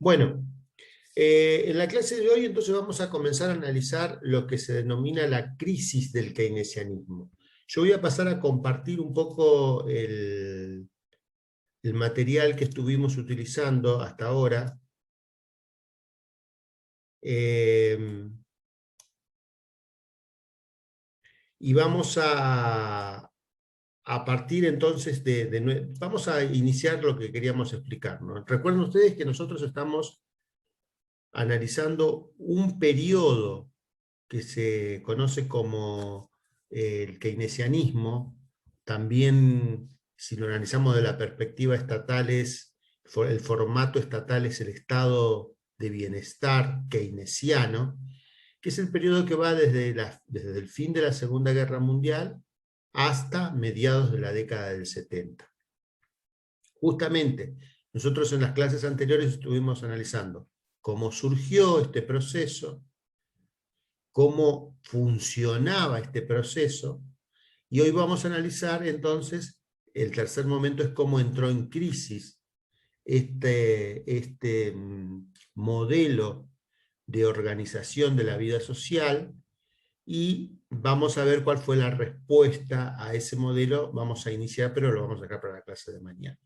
Bueno, en la clase de hoy entonces vamos a comenzar a analizar lo que se denomina la crisis del keynesianismo. Yo voy a pasar a compartir un poco el material que estuvimos utilizando hasta ahora. Y vamos a partir entonces vamos a iniciar lo que queríamos explicar, ¿no? Recuerden ustedes que nosotros estamos analizando un periodo que se conoce como el keynesianismo. También, si lo analizamos de la perspectiva estatal, el formato estatal es el estado de bienestar keynesiano, que es el periodo que va desde el fin de la Segunda Guerra Mundial hasta mediados de la década del 70. Justamente, nosotros en las clases anteriores estuvimos analizando cómo surgió este proceso, cómo funcionaba este proceso, y hoy vamos a analizar entonces, el tercer momento es cómo entró en crisis este modelo de organización de la vida social, y vamos a ver cuál fue la respuesta a ese modelo. Vamos a iniciar, pero lo vamos a dejar para la clase de mañana.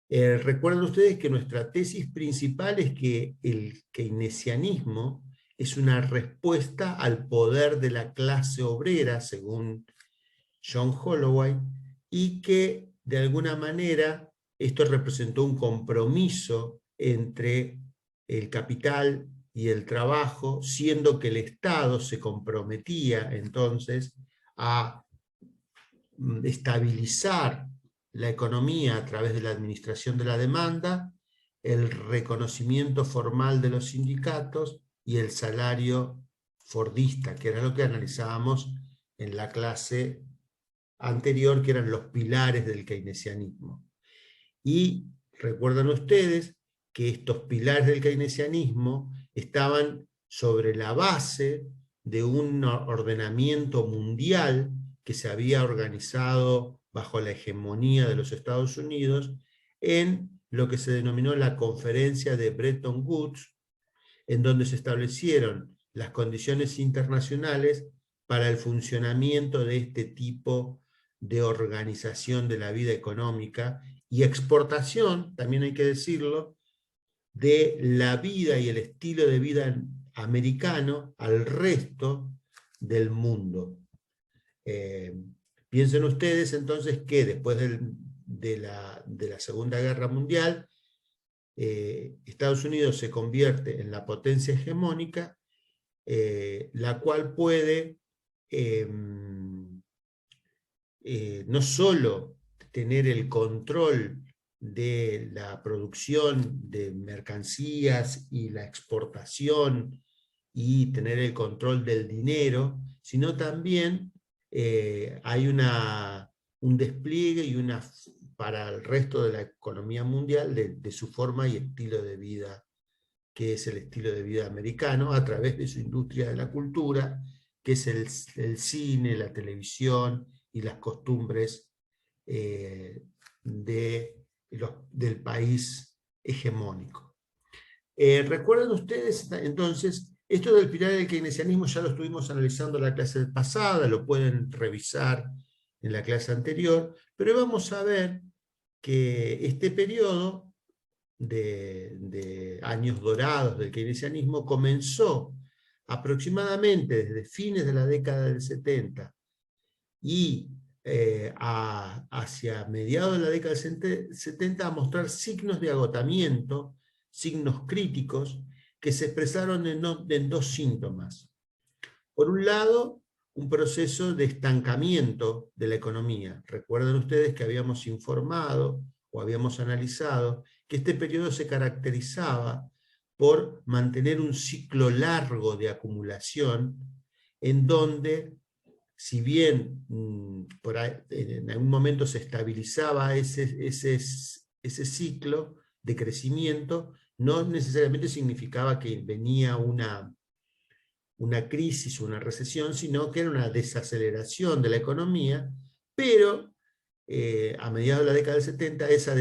Recuerden ustedes que nuestra tesis principal es que el keynesianismo es una respuesta al poder de la clase obrera, según John Holloway, y que de alguna manera esto representó un compromiso entre el capital y el trabajo, siendo que el Estado se comprometía entonces a estabilizar la economía a través de la administración de la demanda, el reconocimiento formal de los sindicatos y el salario fordista, que era lo que analizábamos en la clase anterior, que eran los pilares del keynesianismo. Y recuerdan ustedes que estos pilares del keynesianismo estaban sobre la base de un ordenamiento mundial que se había organizado bajo la hegemonía de los Estados Unidos en lo que se denominó la Conferencia de Bretton Woods, en donde se establecieron las condiciones internacionales para el funcionamiento de este tipo de organización de la vida económica y exportación, también hay que decirlo, de la vida y el estilo de vida americano al resto del mundo. Piensen ustedes entonces que después de la Segunda Guerra Mundial, Estados Unidos se convierte en la potencia hegemónica, la cual puede no solo tener el control de la producción de mercancías y la exportación y tener el control del dinero, sino también hay un despliegue para el resto de la economía mundial de su forma y estilo de vida, que es el estilo de vida americano, a través de su industria de la cultura, que es el cine, la televisión y las costumbres del país hegemónico. ¿Recuerdan ustedes entonces? Esto del pilar del keynesianismo ya lo estuvimos analizando en la clase pasada, lo pueden revisar en la clase anterior, pero vamos a ver que este periodo de años dorados del keynesianismo comenzó aproximadamente desde fines de la década del 70 y hacia mediados de la década del 70 a mostrar signos de agotamiento, signos críticos, que se expresaron en dos síntomas. Por un lado, un proceso de estancamiento de la economía. Recuerden ustedes que habíamos informado o habíamos analizado que este periodo se caracterizaba por mantener un ciclo largo de acumulación, en donde, si bien en algún momento se estabilizaba ese ciclo de crecimiento, no necesariamente significaba que venía una crisis o una recesión, sino que era una desaceleración de la economía, pero a mediados de la década del 70 esa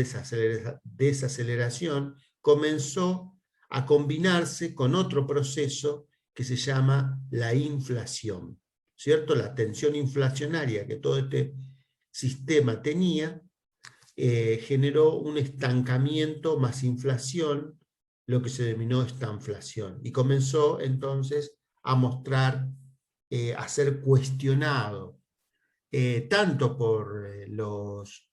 desaceleración comenzó a combinarse con otro proceso que se llama la inflación, ¿cierto? La tensión inflacionaria que todo este sistema tenía generó un estancamiento más inflación, lo que se denominó estanflación, y comenzó entonces a mostrar, a ser cuestionado, tanto por los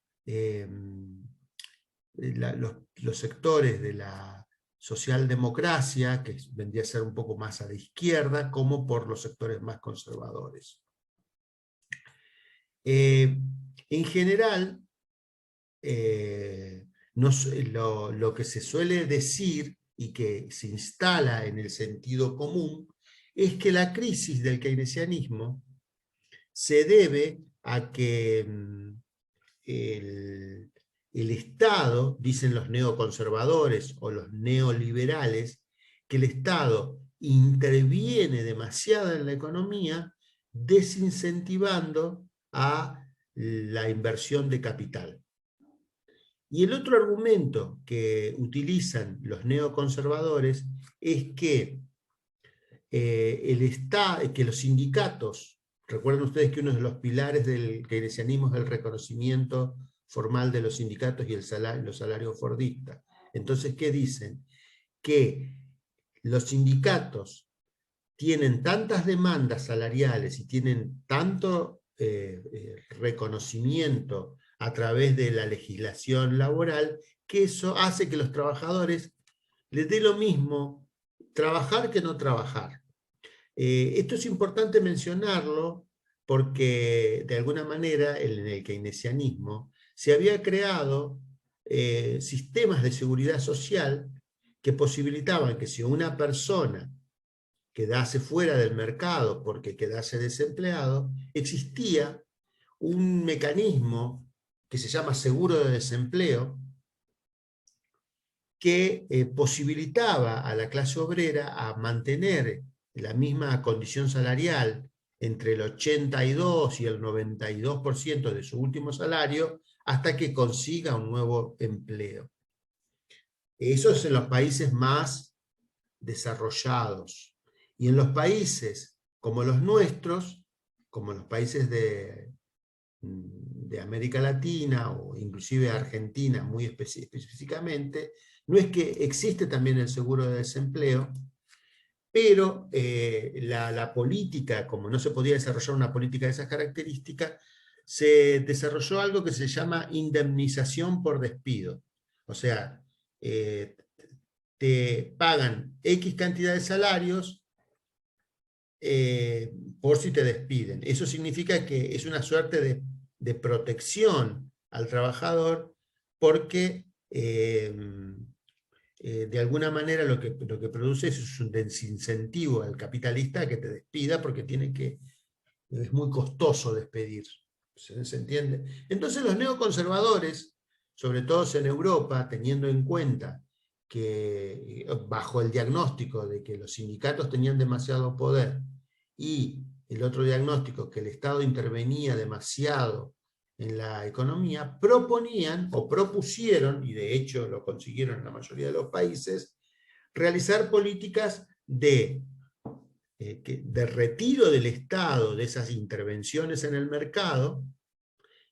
sectores de la socialdemocracia, que vendría a ser un poco más a la izquierda, como por los sectores más conservadores. En general, lo que se suele decir y que se instala en el sentido común es que la crisis del keynesianismo se debe a que el Estado, dicen los neoconservadores o los neoliberales, que el Estado interviene demasiado en la economía, desincentivando a la inversión de capital. Y el otro argumento que utilizan los neoconservadores es que, que los sindicatos, recuerden ustedes que uno de los pilares del keynesianismo es el reconocimiento formal de los sindicatos y los salarios fordistas. Entonces, ¿qué dicen? Que los sindicatos tienen tantas demandas salariales y tienen tanto reconocimiento a través de la legislación laboral, que eso hace que los trabajadores les dé lo mismo trabajar que no trabajar. Esto es importante mencionarlo porque de alguna manera en el keynesianismo se había creado sistemas de seguridad social que posibilitaban que si una persona quedase fuera del mercado porque quedase desempleado, existía un mecanismo que se llama seguro de desempleo, que posibilitaba a la clase obrera a mantener la misma condición salarial entre el 82 y el 92% de su último salario hasta que consiga un nuevo empleo. Eso es en los países más desarrollados. Y en los países como los nuestros, como los países de América Latina o inclusive Argentina muy específicamente, no es que existe también el seguro de desempleo, pero la política, como no se podía desarrollar una política de esas características, se desarrolló algo que se llama indemnización por despido. O sea, te pagan X cantidad de salarios por si te despiden. Eso significa que es una suerte de protección al trabajador porque de alguna manera lo que produce es un desincentivo al capitalista a que te despida porque es muy costoso despedir. ¿Se entiende? Entonces los neoconservadores, sobre todo en Europa, teniendo en cuenta que bajo el diagnóstico de que los sindicatos tenían demasiado poder y el otro diagnóstico que el Estado intervenía demasiado en la economía, proponían o propusieron, y de hecho lo consiguieron en la mayoría de los países, realizar políticas de retiro del Estado de esas intervenciones en el mercado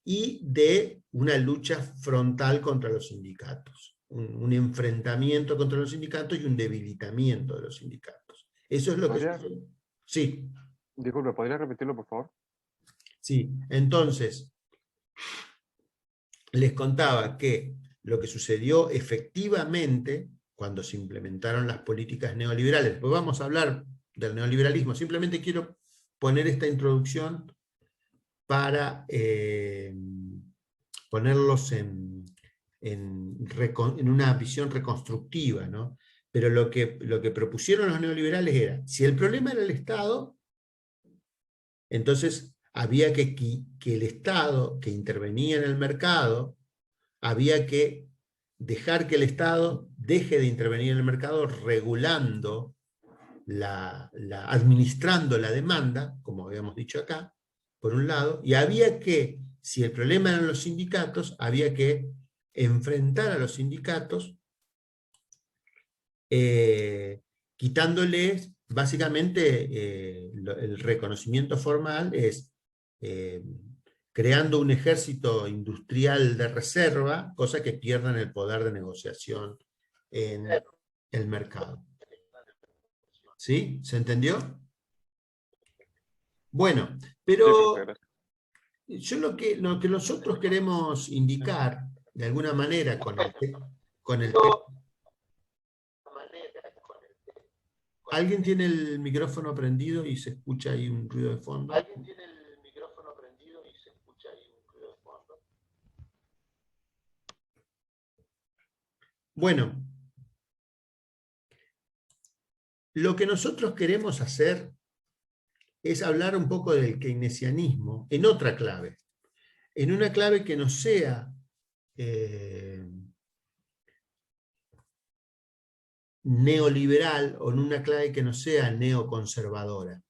y de una lucha frontal contra los sindicatos, un enfrentamiento contra los sindicatos y un debilitamiento de los sindicatos. Eso es lo que... Sí. Disculpe, ¿podría repetirlo, por favor? Sí, entonces, les contaba que lo que sucedió efectivamente cuando se implementaron las políticas neoliberales, después vamos a hablar del neoliberalismo, simplemente quiero poner esta introducción para ponerlos en una visión reconstructiva, ¿no? Pero lo que propusieron los neoliberales era, si el problema era el Estado, entonces había que el Estado, que intervenía en el mercado, había que dejar que el Estado deje de intervenir en el mercado regulando, administrando la demanda, como habíamos dicho acá, por un lado, y había que, si el problema eran los sindicatos, había que enfrentar a los sindicatos quitándoles, básicamente, el reconocimiento formal es creando un ejército industrial de reserva, cosa que pierdan el poder de negociación en el mercado. ¿Sí? ¿Se entendió? Bueno, Sí, profe, pero gracias. yo lo que nosotros queremos indicar, de alguna manera, con el ¿Alguien tiene el micrófono prendido y se escucha ahí un ruido de fondo? ¿Alguien tiene el micrófono prendido y se escucha ahí un ruido de fondo? Bueno, lo que nosotros queremos hacer es hablar un poco del keynesianismo en otra clave, en una clave que no sea neoliberal o en una clave que no sea neoconservadora.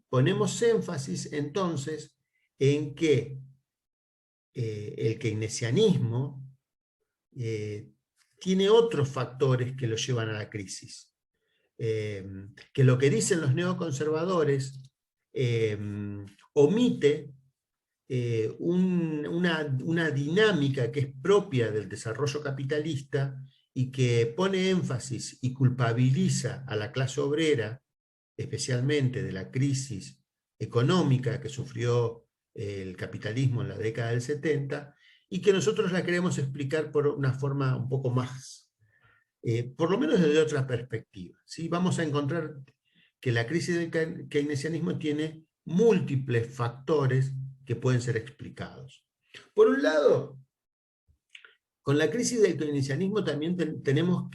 Ponemos énfasis entonces en que el keynesianismo tiene otros factores que lo llevan a la crisis. Que lo que dicen los neoconservadores omite una dinámica que es propia del desarrollo capitalista y que pone énfasis y culpabiliza a la clase obrera, especialmente de la crisis económica que sufrió el capitalismo en la década del 70, y que nosotros la queremos explicar por una forma un poco más, por lo menos desde otra perspectiva. ¿Sí? Vamos a encontrar que la crisis del keynesianismo tiene múltiples factores que pueden ser explicados. Por un lado, con la crisis del keynesianismo también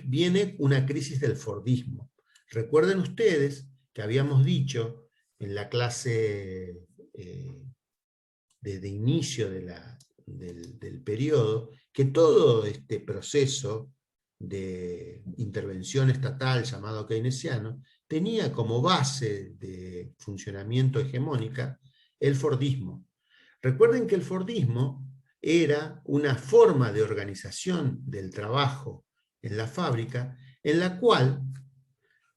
viene una crisis del fordismo. Recuerden ustedes que habíamos dicho en la clase de inicio del periodo que todo este proceso de intervención estatal llamado keynesiano tenía como base de funcionamiento hegemónica el fordismo. Recuerden que el fordismo era una forma de organización del trabajo en la fábrica en la cual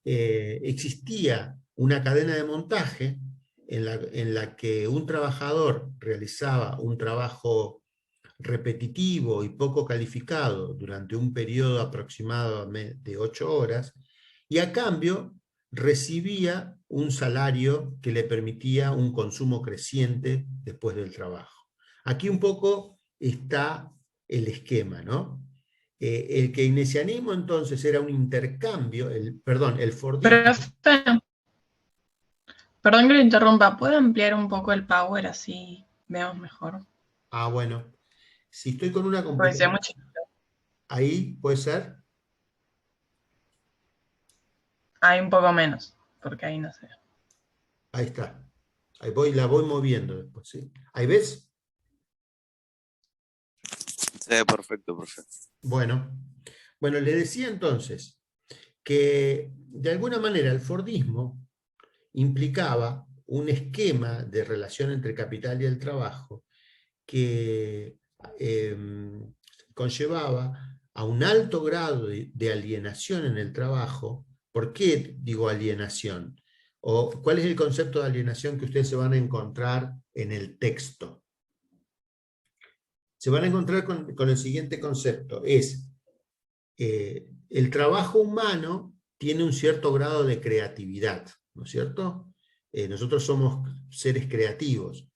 existía una cadena de montaje en la que un trabajador realizaba un trabajo repetitivo y poco calificado durante un periodo aproximado de 8 horas, y a cambio recibía un salario que le permitía un consumo creciente después del trabajo. Aquí un poco está el esquema, ¿no? El keynesianismo entonces era un intercambio, el fordismo. Profe, perdón que lo interrumpa, ¿puede ampliar un poco el power así vemos mejor? Ah, bueno, si estoy con una Porque sea computadora, muy chiquito. ahí puede ser. Hay un poco menos, porque ahí no sé. Ahí está. Ahí la voy moviendo después, ¿sí? ¿Ahí ves? Se ve perfecto, profe. Bueno, le decía entonces que de alguna manera el fordismo implicaba un esquema de relación entre capital y el trabajo que conllevaba a un alto grado de alienación en el trabajo. ¿Por qué digo alienación? ¿O cuál es el concepto de alienación que ustedes se van a encontrar en el texto? Se van a encontrar con el siguiente concepto. El trabajo humano tiene un cierto grado de creatividad, ¿no es cierto? Nosotros somos seres creativos.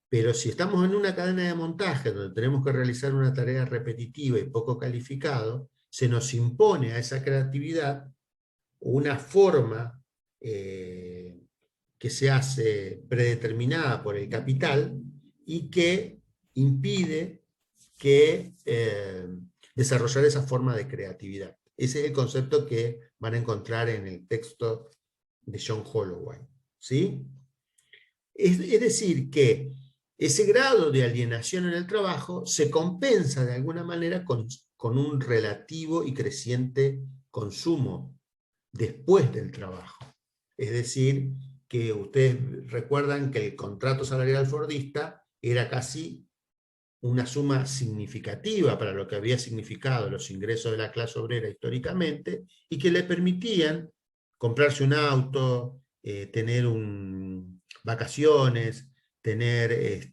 Pero si estamos en una cadena de montaje donde tenemos que realizar una tarea repetitiva y poco calificado, se nos impone a esa creatividad una forma que se hace predeterminada por el capital y que impide que desarrollar esa forma de creatividad. Ese es el concepto que van a encontrar en el texto de John Holloway. ¿Sí? Es decir, que ese grado de alienación en el trabajo se compensa de alguna manera con un relativo y creciente consumo después del trabajo. Es decir, que ustedes recuerdan que el contrato salarial fordista era casi una suma significativa para lo que había significado los ingresos de la clase obrera históricamente, y que le permitían comprarse un auto, tener vacaciones, tener,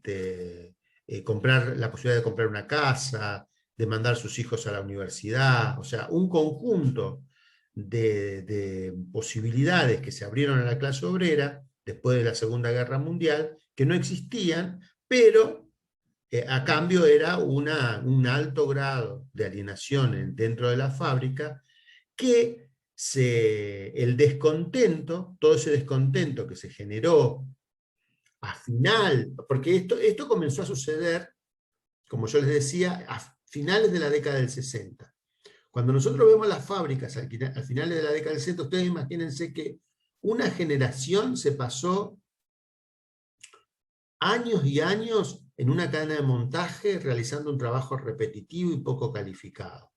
comprar la posibilidad de comprar una casa, de mandar a sus hijos a la universidad, o sea, un conjunto de posibilidades que se abrieron a la clase obrera después de la Segunda Guerra Mundial, que no existían, pero a cambio era un alto grado de alienación dentro de la fábrica, que el descontento, todo ese descontento que se generó a final, porque esto comenzó a suceder, como yo les decía, a finales de la década del 60. Cuando nosotros vemos las fábricas al finales de la década del 60, ustedes imagínense que una generación se pasó años y años en una cadena de montaje realizando un trabajo repetitivo y poco calificado.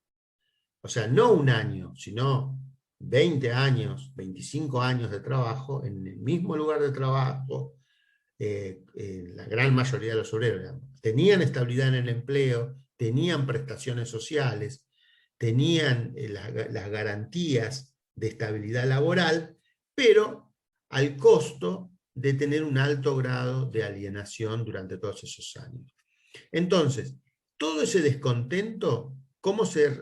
O sea, no un año, sino 20 años, 25 años de trabajo en el mismo lugar de trabajo. La gran mayoría de los obreros, digamos, tenían estabilidad en el empleo, tenían prestaciones sociales, tenían las garantías de estabilidad laboral, pero al costo de tener un alto grado de alienación durante todos esos años. Entonces, todo ese descontento, ¿cómo se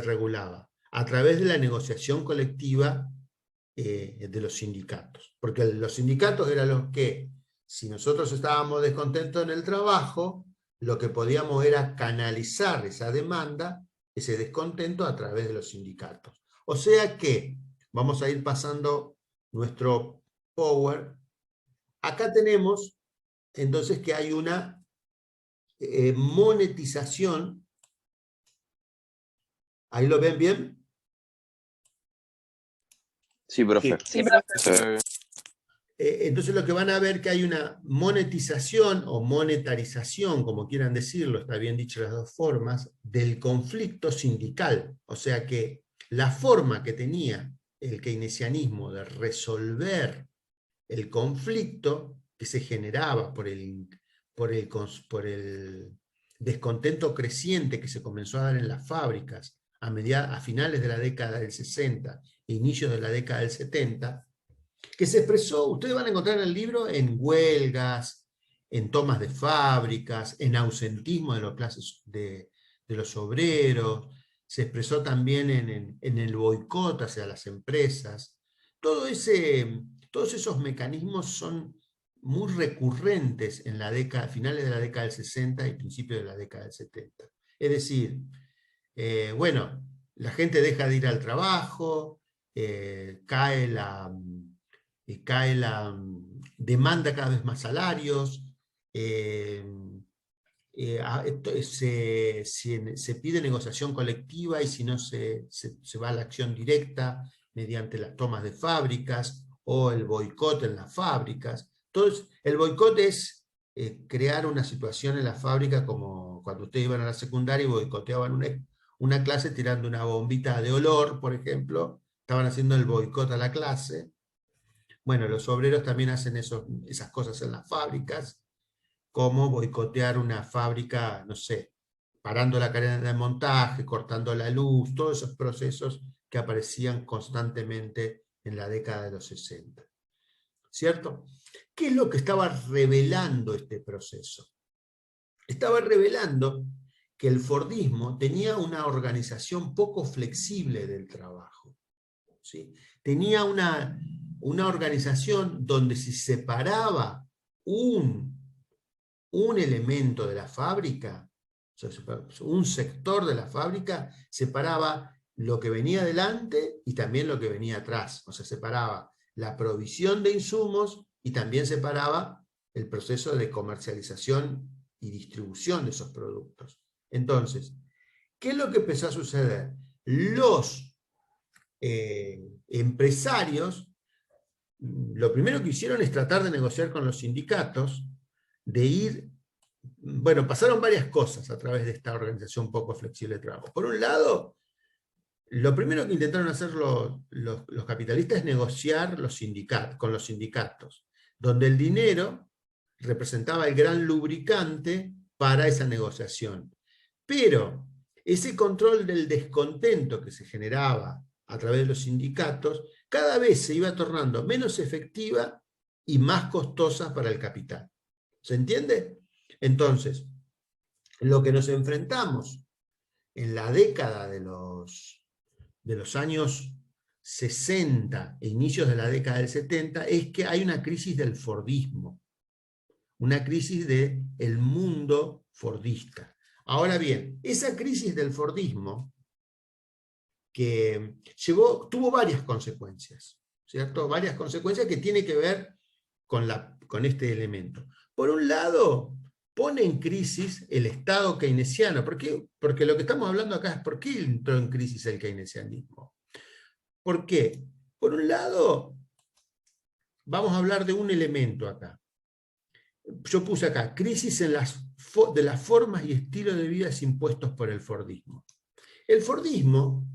regulaba? A través de la negociación colectiva de los sindicatos. Porque los sindicatos eran los que, si nosotros estábamos descontentos en el trabajo, lo que podíamos era canalizar esa demanda, ese descontento a través de los sindicatos. O sea que, vamos a ir pasando nuestro power. Acá tenemos, entonces, que hay una monetización. ¿Ahí lo ven bien? Sí, profe. Sí, profe. Entonces lo que van a ver que hay una monetización o monetarización, como quieran decirlo, está bien dicho las dos formas, del conflicto sindical. O sea que la forma que tenía el keynesianismo de resolver el conflicto que se generaba por el descontento creciente que se comenzó a dar en las fábricas a finales de la década del 60 e inicios de la década del 70, que se expresó, ustedes van a encontrar en el libro, en huelgas, en tomas de fábricas, en ausentismo de las clases de los obreros, se expresó también en el boicot hacia las empresas. Todos esos mecanismos son muy recurrentes en finales de la década del 60 y principios de la década del 70. Es decir, bueno, la gente deja de ir al trabajo, cae la demanda cada vez más salarios, se pide negociación colectiva y si no se va a la acción directa mediante las tomas de fábricas o el boicot en las fábricas. Entonces, el boicot es crear una situación en la fábrica como cuando ustedes iban a la secundaria y boicoteaban una clase tirando una bombita de olor, por ejemplo, estaban haciendo el boicot a la clase. Bueno, los obreros también hacen esas cosas en las fábricas, como boicotear una fábrica, no sé, parando la cadena de montaje, cortando la luz, todos esos procesos que aparecían constantemente en la década de los 60. ¿Cierto? ¿Qué es lo que estaba revelando este proceso? Estaba revelando que el fordismo tenía una organización poco flexible del trabajo, ¿sí? Tenía una organización donde se separaba un elemento de la fábrica, o sea, un sector de la fábrica, separaba lo que venía adelante y también lo que venía atrás. O sea, separaba la provisión de insumos y también separaba el proceso de comercialización y distribución de esos productos. Entonces, ¿qué es lo que empezó a suceder? Los empresarios, lo primero que hicieron es tratar de negociar con los sindicatos, bueno, pasaron varias cosas a través de esta organización poco flexible de trabajo. Por un lado, lo primero que intentaron hacer los capitalistas es negociar con los sindicatos, donde el dinero representaba el gran lubricante para esa negociación. Pero ese control del descontento que se generaba a través de los sindicatos, cada vez se iba tornando menos efectiva y más costosa para el capital. ¿Se entiende? Entonces, lo que nos enfrentamos en la década de los años 60 e inicios de la década del 70 es que hay una crisis del fordismo, una crisis del mundo fordista. Ahora bien, esa crisis del fordismo que tuvo varias consecuencias, ¿cierto? Varias consecuencias que tienen que ver con este elemento. Por un lado, pone en crisis el Estado keynesiano. ¿Por qué? Porque lo que estamos hablando acá es ¿por qué entró en crisis el keynesianismo? ¿Por qué? Por un lado, vamos a hablar de un elemento acá. Yo puse acá, crisis de las formas y estilos de vida impuestos por el fordismo. El fordismo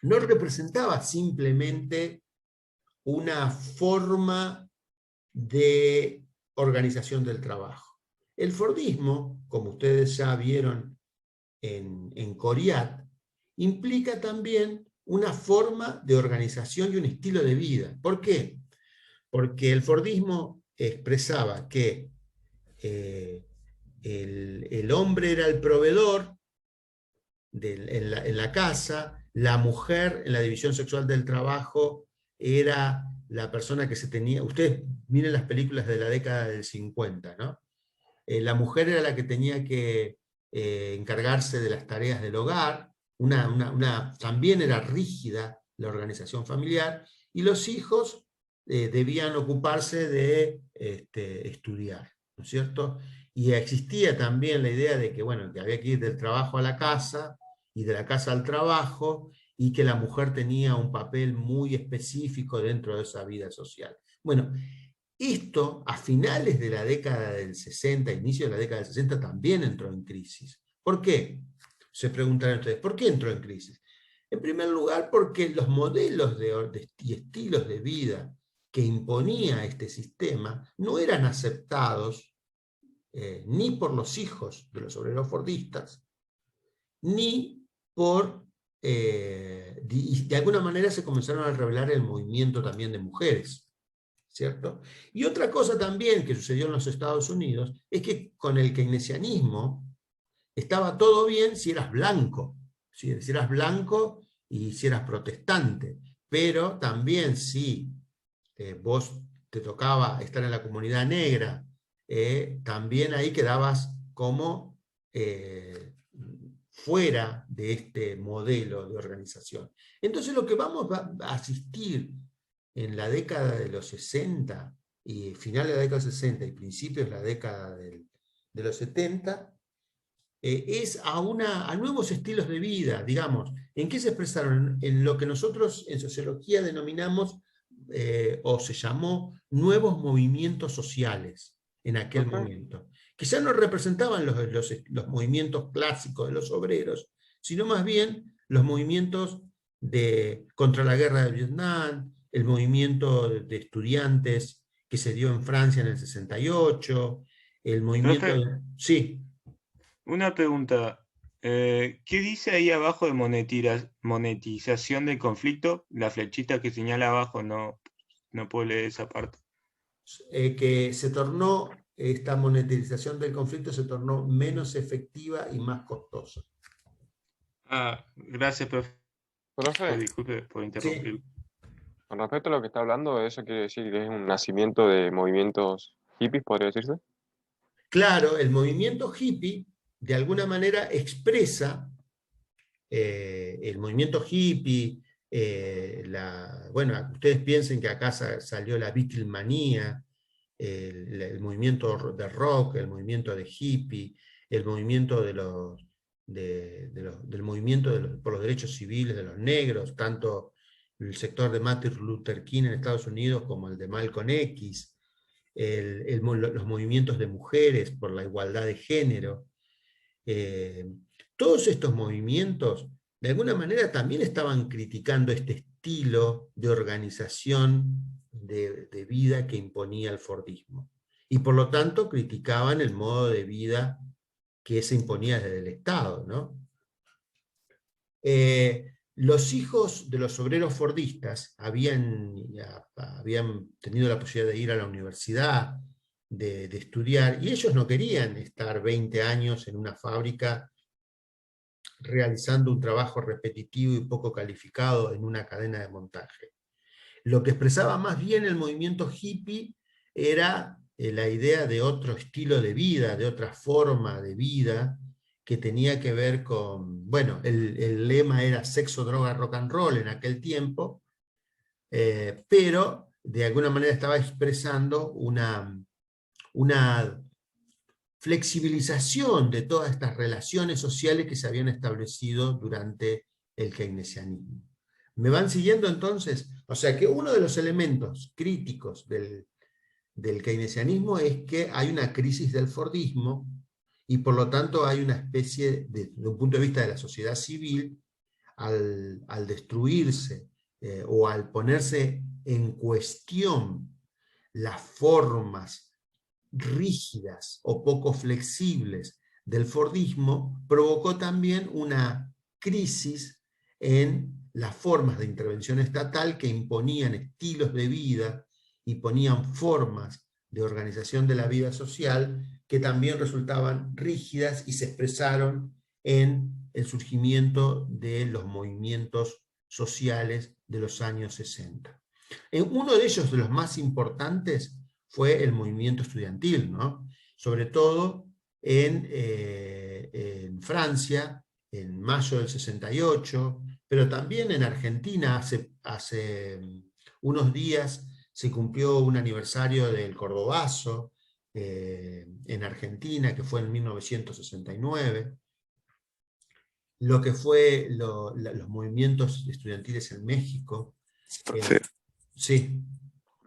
no representaba simplemente una forma de organización del trabajo. El fordismo, como ustedes ya vieron en Coriat, implica también una forma de organización y un estilo de vida. ¿Por qué? Porque el fordismo expresaba que el hombre era el proveedor en la casa, la mujer en la división sexual del trabajo era la persona que se tenía. Ustedes miren las películas de la década del 50, ¿no? La mujer era la que tenía que encargarse de las tareas del hogar, también era rígida la organización familiar, y los hijos debían ocuparse de estudiar, ¿no es cierto? Y existía también la idea de que, bueno, que había que ir del trabajo a la casa, y de la casa al trabajo, y que la mujer tenía un papel muy específico dentro de esa vida social. Bueno, esto a finales de la década del 60, inicio de la década del 60, también entró en crisis. ¿Por qué? Se preguntarán ustedes, ¿por qué entró en crisis? En primer lugar, porque los modelos y estilos de vida que imponía este sistema no eran aceptados ni por los hijos de los obreros fordistas, ni por... de alguna manera se comenzaron a revelar el movimiento también de mujeres, ¿cierto? Y otra cosa también que sucedió en los Estados Unidos es que con el keynesianismo estaba todo bien si eras blanco, si eras blanco y si eras protestante, pero también si vos te tocaba estar en la comunidad negra, también ahí quedabas como fuera de este modelo de organización. Entonces lo que vamos a asistir en la década de los 60, y finales de la década de los 60 y principios de la década de los 70, es a nuevos estilos de vida, digamos. ¿En qué se expresaron? En lo que nosotros en sociología denominamos, o se llamó, nuevos movimientos sociales en aquel momento, que ya no representaban los movimientos clásicos de los obreros, sino más bien los movimientos contra la guerra de Vietnam, el movimiento de estudiantes que se dio en Francia en el 68, el movimiento... Profe, Sí. una pregunta. ¿Qué dice ahí abajo de monetización del conflicto? La flechita que señala abajo, no puedo leer esa parte. Que esta monetización del conflicto se tornó menos efectiva y más costosa. Gracias, profe. Profe, Disculpe por interrumpir. Sí. con respecto a lo que está hablando, ¿eso quiere decir que es un nacimiento de movimientos hippies, podría decirse? Claro, el movimiento hippie de alguna manera expresa el movimiento hippie, bueno, ustedes piensen que acá salió la Beatlemanía, el movimiento de rock, el movimiento de hippie, el movimiento del movimiento por los derechos civiles de los negros, tanto el sector de Martin Luther King en Estados Unidos como el de Malcolm X, los movimientos de mujeres por la igualdad de género. Todos estos movimientos de alguna manera también estaban criticando este estilo de organización de vida que imponía el fordismo. y por lo tanto criticaban el modo de vida que se imponía desde el Estado, ¿no? Los hijos de los obreros fordistas habían tenido la posibilidad de ir a la universidad, de estudiar, y ellos no querían estar 20 años en una fábrica realizando un trabajo repetitivo y poco calificado en una cadena de montaje. Lo que expresaba más bien el movimiento hippie era la idea de otro estilo de vida, de otra forma de vida, que tenía que ver con, bueno, el lema era sexo, droga, rock and roll en aquel tiempo, pero de alguna manera estaba expresando una flexibilización de todas estas relaciones sociales que se habían establecido durante el keynesianismo. ¿Me van siguiendo entonces? O sea que uno de los elementos críticos del keynesianismo es que hay una crisis del fordismo y por lo tanto hay una especie, de un punto de vista de la sociedad civil, al destruirse o al ponerse en cuestión las formas rígidas o poco flexibles del fordismo, provocó también una crisis en las formas de intervención estatal que imponían estilos de vida y ponían formas de organización de la vida social que también resultaban rígidas y se expresaron en el surgimiento de los movimientos sociales de los años 60. Uno de ellos, de los más importantes, fue el movimiento estudiantil, ¿no? Sobre todo en Francia, en mayo del 68, pero también en Argentina hace unos días se cumplió un aniversario del Cordobazo en Argentina, que fue en 1969. Lo que fue los movimientos estudiantiles en México. Profe, Sí.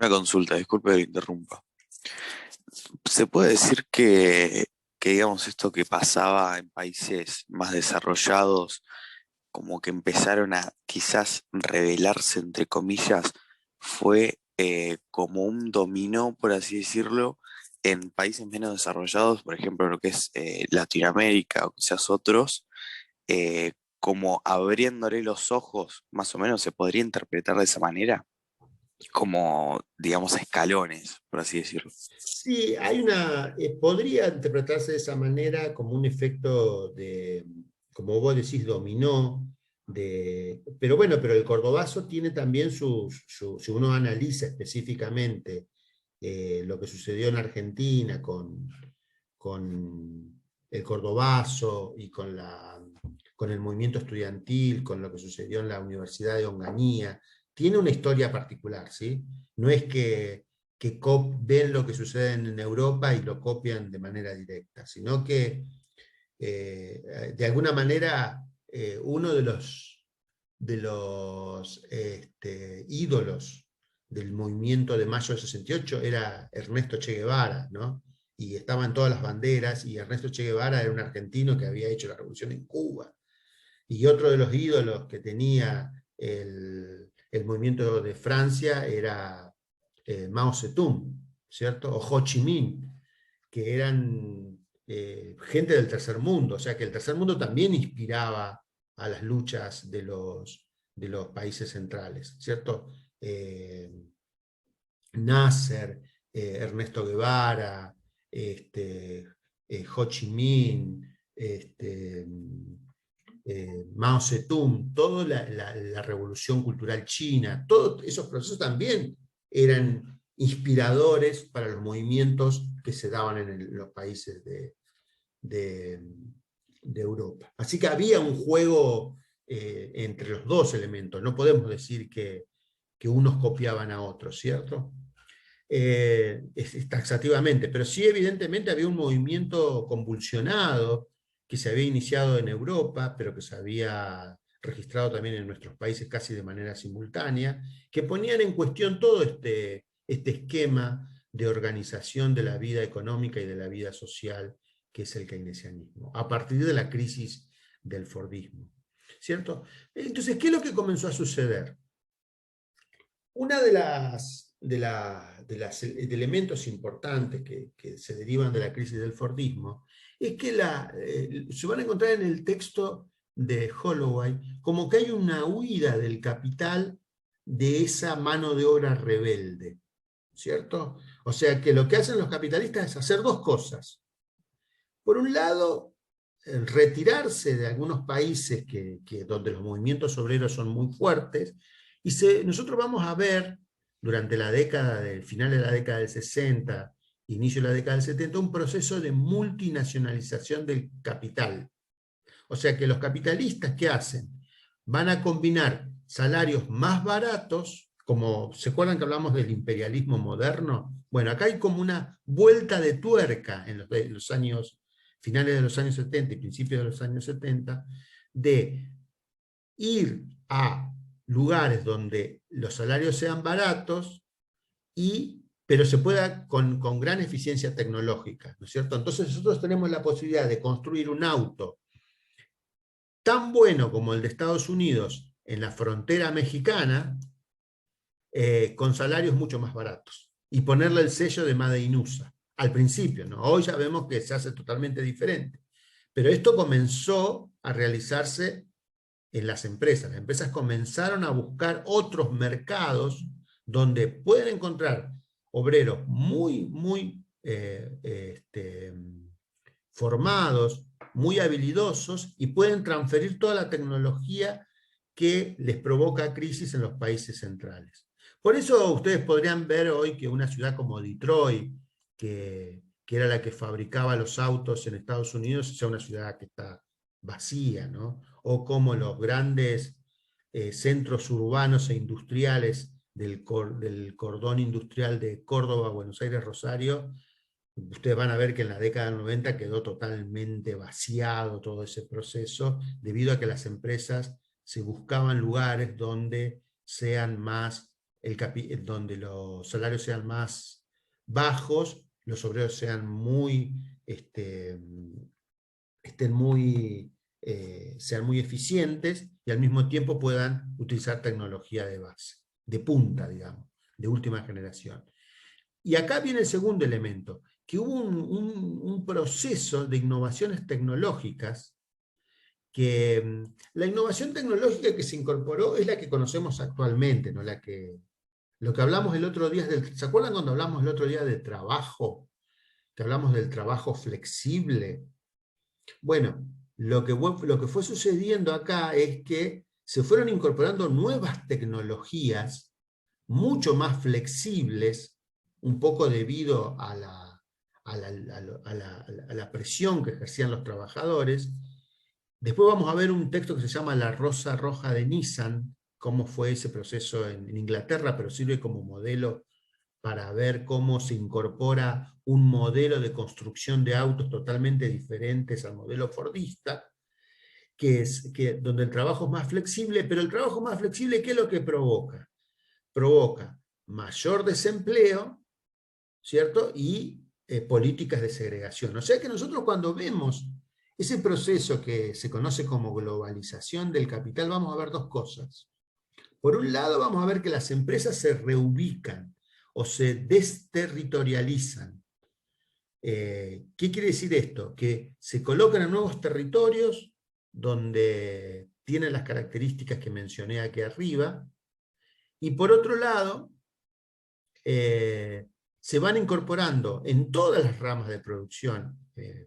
una consulta, disculpe que le interrumpa. ¿Se puede decir que digamos esto que pasaba en países más desarrollados, como que empezaron a quizás rebelarse, entre comillas, fue como un dominó, por así decirlo, en países menos desarrollados, por ejemplo, lo que es Latinoamérica o quizás otros, como abriéndole los ojos, más o menos se podría interpretar de esa manera, como, digamos, escalones, por así decirlo? Sí, podría interpretarse de esa manera como un efecto de, como vos decís, dominó, pero bueno, pero el Cordobazo tiene también si uno analiza específicamente lo que sucedió en Argentina con el Cordobazo y con el movimiento estudiantil, con lo que sucedió en la Universidad de Onganía, tiene una historia particular, ¿sí? No es que ven lo que sucede en Europa y lo copian de manera directa, sino que de alguna manera uno de los ídolos del movimiento de mayo del 68 era Ernesto Che Guevara, ¿no? Y estaban todas las banderas, y Ernesto Che Guevara era un argentino que había hecho la revolución en Cuba. Y otro de los ídolos que tenía el movimiento de Francia era Mao Zedong, ¿cierto? O Ho Chi Minh, que eran gente del tercer mundo, o sea que el tercer mundo también inspiraba a las luchas de los países centrales, ¿cierto? Nasser, Ernesto Guevara, Ho Chi Minh, Mao Zedong, toda la revolución cultural china, todos esos procesos también eran inspiradores para los movimientos que se daban en los países de Europa. Así que había un juego entre los dos elementos, no podemos decir que unos copiaban a otros, ¿cierto? Taxativamente, pero sí evidentemente había un movimiento convulsionado que se había iniciado en Europa, pero que se había registrado también en nuestros países casi de manera simultánea, que ponían en cuestión todo este esquema de organización de la vida económica y de la vida social que es el keynesianismo, a partir de la crisis del fordismo, ¿cierto? Entonces, ¿qué es lo que comenzó a suceder? Una de las de elementos importantes que se derivan de la crisis del Fordismo, es que se van a encontrar en el texto de Holloway como que hay una huida del capital de esa mano de obra rebelde, ¿cierto? O sea que lo que hacen los capitalistas es hacer dos cosas. Por un lado, retirarse de algunos países donde los movimientos obreros son muy fuertes, y nosotros vamos a ver durante final de la década del 60, inicio de la década del 70, un proceso de multinacionalización del capital. O sea que los capitalistas, ¿qué hacen? Van a combinar salarios más baratos, como ¿se acuerdan que hablamos del imperialismo moderno? Bueno, acá hay como una vuelta de tuerca en los años, finales de los años 70 y principios de los años 70, de ir a lugares donde los salarios sean baratos, pero se pueda con gran eficiencia tecnológica, ¿no es cierto? Entonces nosotros tenemos la posibilidad de construir un auto tan bueno como el de Estados Unidos en la frontera mexicana, con salarios mucho más baratos, y ponerle el sello de Made in USA, al principio, ¿no? Hoy ya vemos que se hace totalmente diferente, pero esto comenzó a realizarse en las empresas. Las empresas comenzaron a buscar otros mercados donde pueden encontrar obreros muy, muy formados, muy habilidosos, y pueden transferir toda la tecnología que les provoca crisis en los países centrales. Por eso ustedes podrían ver hoy que una ciudad como Detroit, que era la que fabricaba los autos en Estados Unidos, sea una ciudad que está vacía, ¿no? O como los grandes centros urbanos e industriales del cordón industrial de Córdoba, Buenos Aires, Rosario. Ustedes van a ver que en la década del 90 quedó totalmente vaciado todo ese proceso, debido a que las empresas se buscaban lugares donde donde los salarios sean más bajos, los obreros sean sean muy eficientes, y al mismo tiempo puedan utilizar tecnología de base, de punta, digamos, de última generación. Y acá viene el segundo elemento, que hubo un proceso de innovaciones tecnológicas, que la innovación tecnológica que se incorporó es la que conocemos actualmente, ¿no? Lo que hablamos el otro día, ¿se acuerdan cuando hablamos el otro día de trabajo? Que hablamos del trabajo flexible. Bueno, lo que fue sucediendo acá es que se fueron incorporando nuevas tecnologías mucho más flexibles, un poco debido a la presión que ejercían los trabajadores. Después vamos a ver un texto que se llama La Rosa Roja de Nissan, cómo fue ese proceso en Inglaterra, pero sirve como modelo para ver cómo se incorpora un modelo de construcción de autos totalmente diferentes al modelo fordista, donde el trabajo es más flexible, pero el trabajo más flexible, ¿qué es lo que provoca? Provoca mayor desempleo, ¿cierto? Y políticas de segregación. O sea que nosotros, cuando vemos ese proceso que se conoce como globalización del capital, vamos a ver dos cosas. Por un lado, vamos a ver que las empresas se reubican o se desterritorializan. ¿Qué quiere decir esto? Que se colocan en nuevos territorios donde tienen las características que mencioné aquí arriba, y por otro lado, se van incorporando en todas las ramas de producción.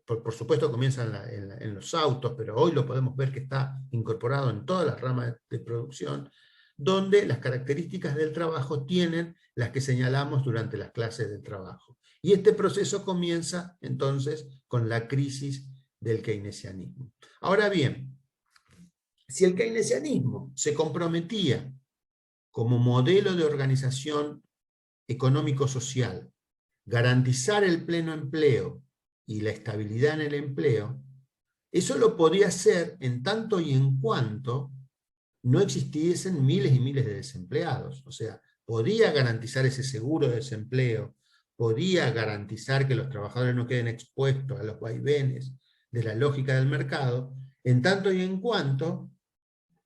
Por supuesto comienzan en los autos, pero hoy lo podemos ver que está incorporado en todas las ramas de producción, donde las características del trabajo tienen las que señalamos durante las clases del trabajo. Y este proceso comienza entonces con la crisis del keynesianismo. Ahora bien, si el keynesianismo se comprometía como modelo de organización económico-social, garantizar el pleno empleo y la estabilidad en el empleo, eso lo podía hacer en tanto y en cuanto no existiesen miles y miles de desempleados. O sea, podía garantizar ese seguro de desempleo, podía garantizar que los trabajadores no queden expuestos a los vaivenes de la lógica del mercado, en tanto y en cuanto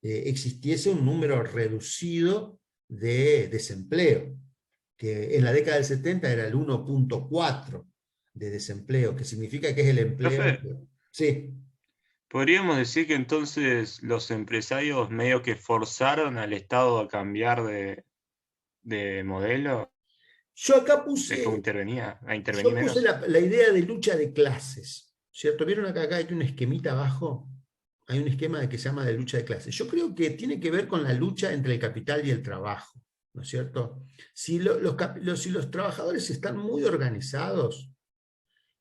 existiese un número reducido de desempleo. que en la década del 70 era el 1.4 de desempleo, que significa que es el empleo. Profe, Sí. podríamos decir que entonces los empresarios medio que forzaron al Estado a cambiar de modelo, Yo acá es como puse, a intervenir menos. la idea de lucha de clases, ¿cierto? ¿Vieron acá hay un esquemita abajo? Hay un esquema que se llama de lucha de clases. Yo creo que tiene que ver con la lucha entre el capital y el trabajo, ¿no es cierto? Si los trabajadores están muy organizados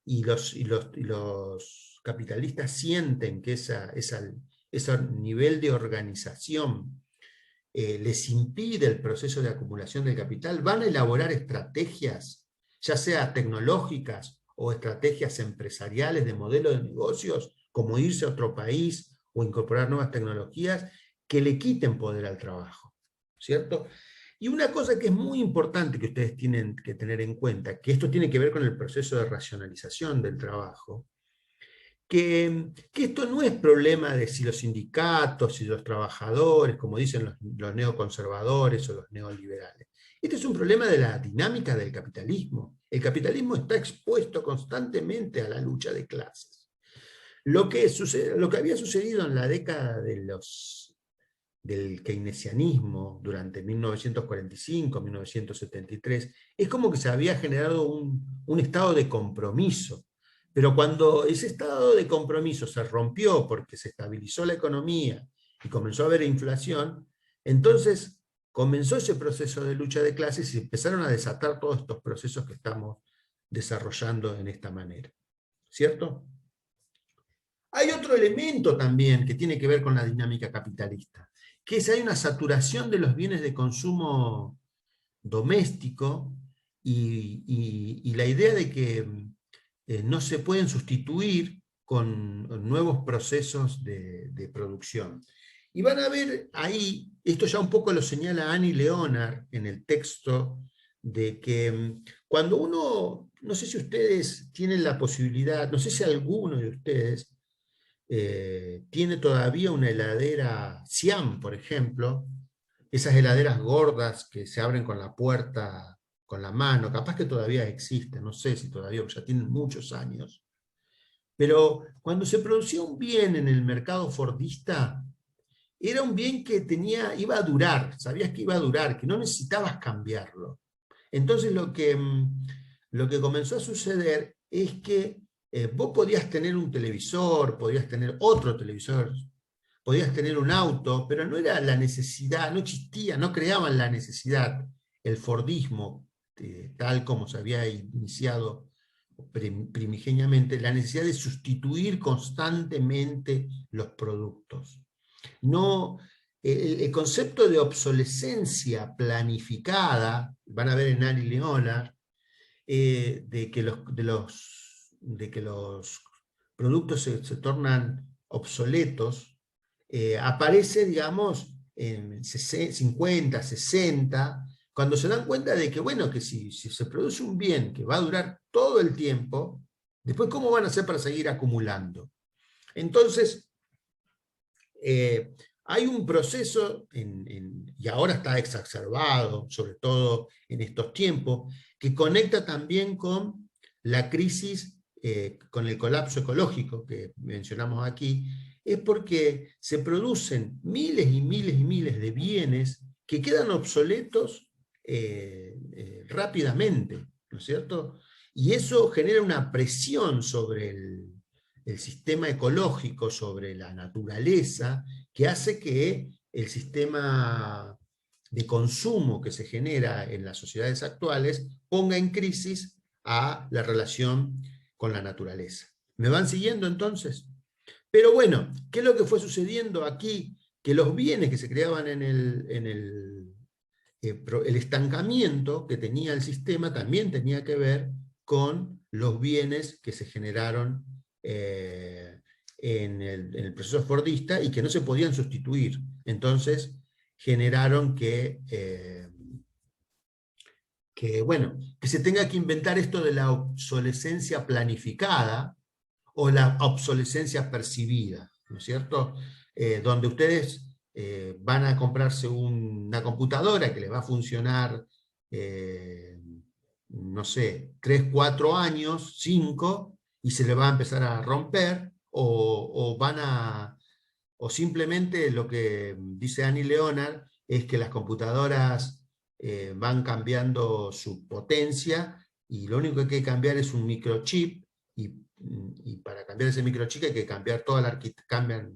y los capitalistas sienten que ese nivel de organización les impide el proceso de acumulación del capital, van a elaborar estrategias, ya sea tecnológicas o estrategias empresariales de modelo de negocios, como irse a otro país o incorporar nuevas tecnologías que le quiten poder al trabajo, ¿cierto? Y una cosa que es muy importante que ustedes tienen que tener en cuenta, que esto tiene que ver con el proceso de racionalización del trabajo, que esto no es problema de si los sindicatos, si los trabajadores, como dicen los neoconservadores o los neoliberales. Este es un problema de la dinámica del capitalismo. El capitalismo está expuesto constantemente a la lucha de clases. Lo que había sucedido en la década del keynesianismo durante 1945, 1973, es como que se había generado un estado de compromiso. Pero cuando ese estado de compromiso se rompió porque se estabilizó la economía y comenzó a haber inflación, entonces comenzó ese proceso de lucha de clases y empezaron a desatar todos estos procesos que estamos desarrollando en esta manera. ¿Cierto? Hay otro elemento también que tiene que ver con la dinámica capitalista, que es hay una saturación de los bienes de consumo doméstico y la idea de que no se pueden sustituir con nuevos procesos de producción. Y van a ver ahí, esto ya un poco lo señala Annie Leonard en el texto, de que cuando uno, no sé si ustedes tienen la posibilidad, no sé si alguno de ustedes tiene todavía una heladera Siam, por ejemplo, esas heladeras gordas que se abren con la puerta, con la mano, capaz que todavía existen, no sé si todavía, ya tienen muchos años. Pero cuando se producía un bien en el mercado fordista, era un bien que iba a durar, sabías que iba a durar, que no necesitabas cambiarlo. Entonces lo que comenzó a suceder es que vos podías tener un televisor, podías tener otro televisor, podías tener un auto, pero no era la necesidad, no existía, no creaban la necesidad, el fordismo, tal como se había iniciado primigeniamente, la necesidad de sustituir constantemente los productos. No, el concepto de obsolescencia planificada, van a ver en Annie Leonard, de que los productos se tornan obsoletos, aparece, digamos, en 50, 60, cuando se dan cuenta de que, bueno, que si se produce un bien que va a durar todo el tiempo, después ¿cómo van a hacer para seguir acumulando? Entonces, hay un proceso, y ahora está exacerbado, sobre todo en estos tiempos, que conecta también con la crisis, con el colapso ecológico que mencionamos aquí, es porque se producen miles y miles y miles de bienes que quedan obsoletos rápidamente, ¿no es cierto? Y eso genera una presión sobre el sistema ecológico, sobre la naturaleza, que hace que el sistema de consumo que se genera en las sociedades actuales ponga en crisis a la relación con la naturaleza. ¿Me van siguiendo entonces? Pero bueno, ¿qué es lo que fue sucediendo aquí? Que los bienes que se creaban en el estancamiento que tenía el sistema también tenía que ver con los bienes que se generaron en el proceso fordista y que no se podían sustituir. Entonces generaron que se tenga que inventar esto de la obsolescencia planificada o la obsolescencia percibida, ¿no es cierto? Donde ustedes van a comprarse una computadora que les va a funcionar no sé, 3, 4 años, 5, y se le va a empezar a romper, o simplemente lo que dice Annie Leonard es que las computadoras van cambiando su potencia, y lo único que hay que cambiar es un microchip, y para cambiar ese microchip hay que cambiar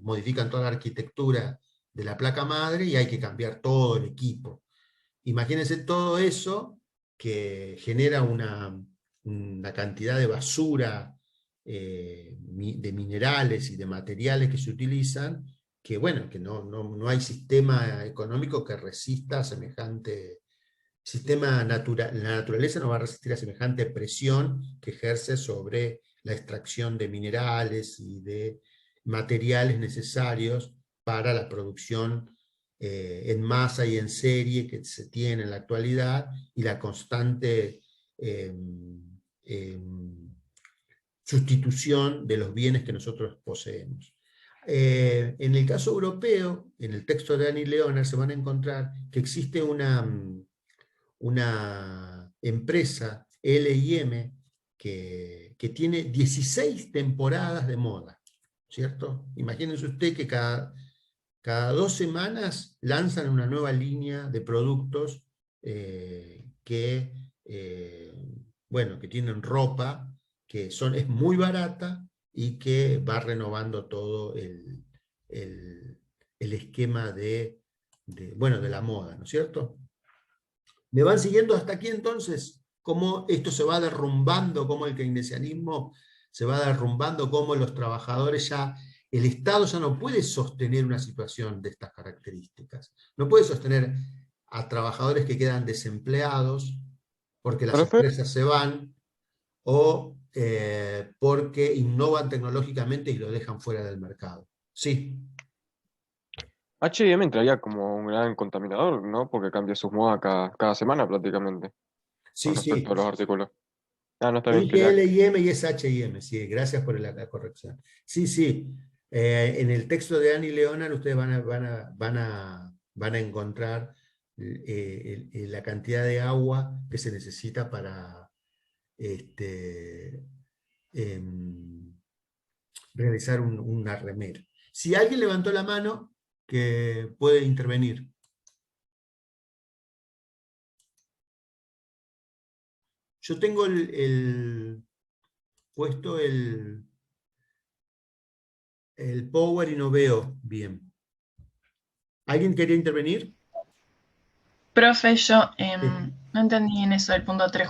modifican toda la arquitectura de la placa madre, y hay que cambiar todo el equipo. Imagínense todo eso que genera una cantidad de basura, de minerales y de materiales que se utilizan, que bueno, que no hay sistema económico que resista semejante, la naturaleza no va a resistir a semejante presión que ejerce sobre la extracción de minerales y de materiales necesarios para la producción en masa y en serie que se tiene en la actualidad, y la constante sustitución de los bienes que nosotros poseemos. En el caso europeo, en el texto de Annie Leonard se van a encontrar que existe una empresa, L&M, que tiene 16 temporadas de moda, ¿cierto? Imagínense usted que cada 2 semanas lanzan una nueva línea de productos que tienen ropa, que es muy barata y que va renovando todo el esquema de la moda, ¿no es cierto? ¿Me van siguiendo hasta aquí entonces? ¿Cómo esto se va derrumbando, cómo el keynesianismo se va derrumbando, cómo los trabajadores el Estado ya no puede sostener una situación de estas características? No puede sostener a trabajadores que quedan desempleados porque las Profe, empresas se van, o porque innovan tecnológicamente y lo dejan fuera del mercado. Sí. H&M entraría como un gran contaminador, ¿no? Porque cambia sus modas cada semana prácticamente, Sí, con respecto sí. a los artículos. Ah, no está Yo bien dije que L&M y es H&M, sí, gracias por la corrección. Sí, sí, en el texto de Annie Leonard ustedes van a encontrar la cantidad de agua que se necesita para em, realizar una remera. Si alguien levantó la mano, que puede intervenir. Yo tengo puesto el power y no veo bien. ¿Alguien quería intervenir? Profe, yo Sí. no entendí en eso del punto 3,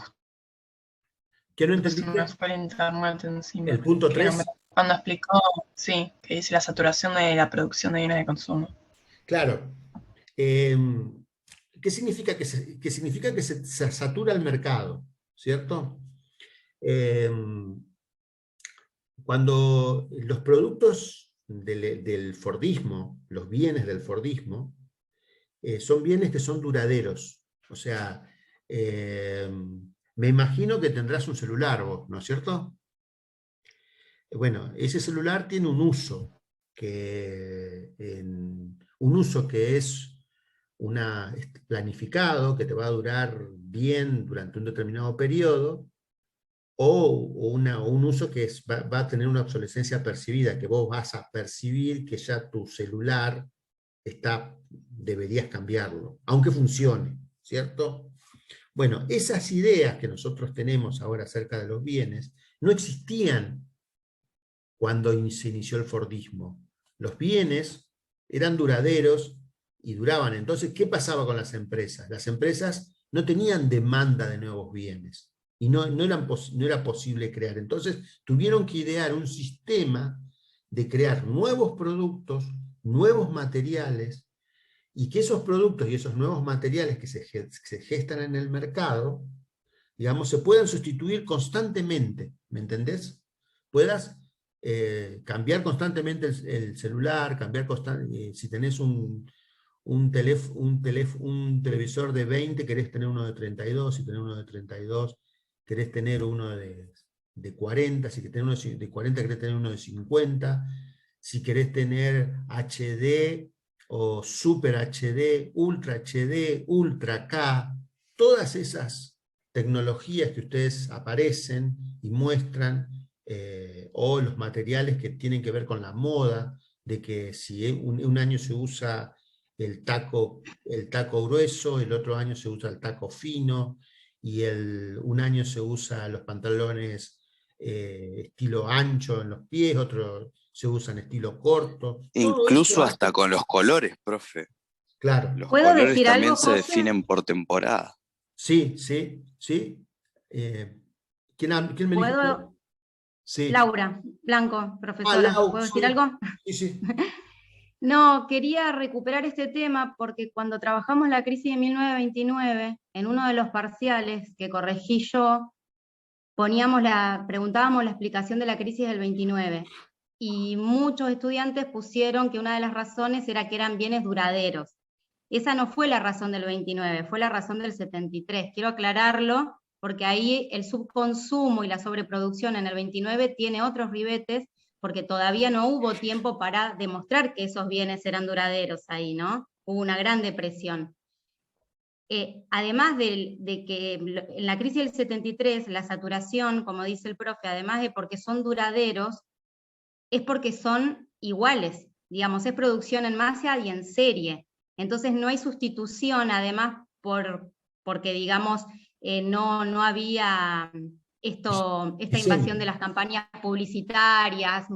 ¿Qué no justo se me entendiste? fue el internet encima. ¿El punto Que 3? cuando explicó, sí, que dice la saturación de la producción de bienes de consumo. Claro. ¿Qué significa que significa que se satura el mercado? ¿Cierto? Cuando los productos del Fordismo, los bienes del Fordismo, son bienes que son duraderos. O sea, me imagino que tendrás un celular vos, ¿no es cierto? Bueno, ese celular tiene un uso que es planificado, que te va a durar bien durante un determinado periodo, o un uso que va a tener una obsolescencia percibida, que vos vas a percibir que ya tu celular deberías cambiarlo, aunque funcione, ¿cierto? Bueno, esas ideas que nosotros tenemos ahora acerca de los bienes no existían cuando se inició el Fordismo. Los bienes eran duraderos y duraban. Entonces, ¿qué pasaba con las empresas? Las empresas no tenían demanda de nuevos bienes y no era posible crear. Entonces, tuvieron que idear un sistema de crear nuevos productos, nuevos materiales, y que esos productos y esos nuevos materiales que se gestan en el mercado, digamos, se puedan sustituir constantemente, ¿me entendés? Puedas cambiar constantemente el celular, si tenés un televisor de 20, querés tener uno de 32, si tenés uno de 32, querés tener uno de 40, si tenés uno de 40, querés tener uno de 50, si querés tener HD o Super HD, Ultra HD, Ultra K, todas esas tecnologías que ustedes aparecen y muestran, o los materiales que tienen que ver con la moda, de que si un año se usa el taco grueso, el otro año se usa el taco fino, y un año se usa los pantalones estilo ancho en los pies, otro se usa en estilo corto. Todo Incluso eso hasta hace, con los colores, profe. claro, Los ¿Puedo colores decir también algo, se José? definen por temporada. sí, sí, sí. ¿Quién me dijo? ¿Puedo? Sí. Laura Blanco, profesora, Lau, ¿puedo decir sí, algo? sí, sí. No, quería recuperar este tema porque cuando trabajamos la crisis de 1929, en uno de los parciales que corregí yo, preguntábamos la explicación de la crisis del 29, y muchos estudiantes pusieron que una de las razones era que eran bienes duraderos. Esa no fue la razón del 29, fue la razón del 73. Quiero aclararlo, porque ahí el subconsumo y la sobreproducción en el 29 tiene otros ribetes, porque todavía no hubo tiempo para demostrar que esos bienes eran duraderos ahí, ¿no? Hubo una gran depresión. Además de que en la crisis del 73, la saturación, como dice el profe, además de porque son duraderos, es porque son iguales, digamos, es producción en masa y en serie. Entonces no hay sustitución, además, porque digamos, no había esta invasión de las campañas publicitarias.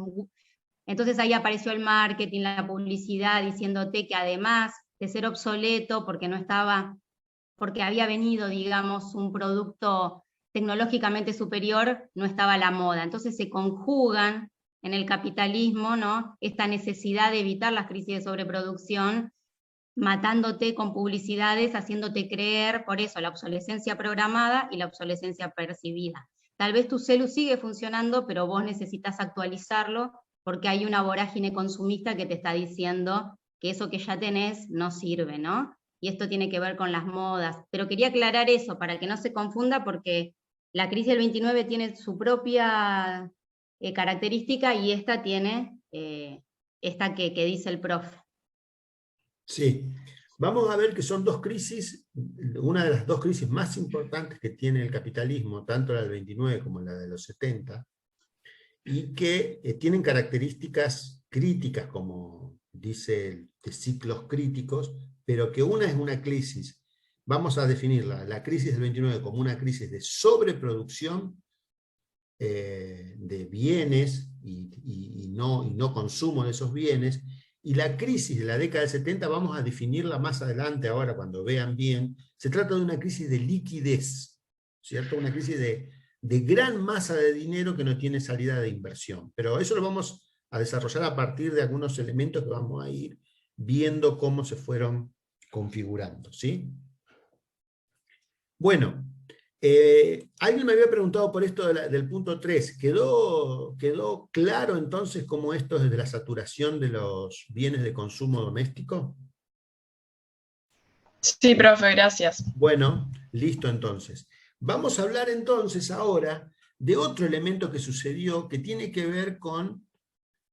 Entonces ahí apareció el marketing, la publicidad, diciéndote que además de ser obsoleto, porque había venido, digamos, un producto tecnológicamente superior, no estaba a la moda. Entonces se conjugan en el capitalismo, ¿no?, esta necesidad de evitar las crisis de sobreproducción, matándote con publicidades, haciéndote creer, por eso, la obsolescencia programada y la obsolescencia percibida. Tal vez tu celu sigue funcionando, pero vos necesitas actualizarlo porque hay una vorágine consumista que te está diciendo que eso que ya tenés no sirve, ¿no? Y esto tiene que ver con las modas. Pero quería aclarar eso para que no se confunda, porque la crisis del 29 tiene su propia característica y esta tiene esta que dice el profe. Sí, vamos a ver que son dos crisis, una de las dos crisis más importantes que tiene el capitalismo, tanto la del 29 como la de los 70, y que tienen características críticas, como dice, de ciclos críticos, pero que una es una crisis, vamos a definirla, la crisis del 29 como una crisis de sobreproducción de bienes y no consumo de esos bienes, y la crisis de la década del 70 vamos a definirla más adelante, ahora cuando vean bien, se trata de una crisis de liquidez, ¿cierto? Una crisis de gran masa de dinero que no tiene salida de inversión, pero eso lo vamos a desarrollar a partir de algunos elementos que vamos a ir viendo cómo se fueron configurando, ¿sí? Bueno, alguien me había preguntado por esto del punto 3. ¿Quedó claro entonces cómo esto es de la saturación de los bienes de consumo doméstico? Sí, profe, gracias. Bueno, listo entonces. Vamos a hablar entonces ahora de otro elemento que sucedió que tiene que ver con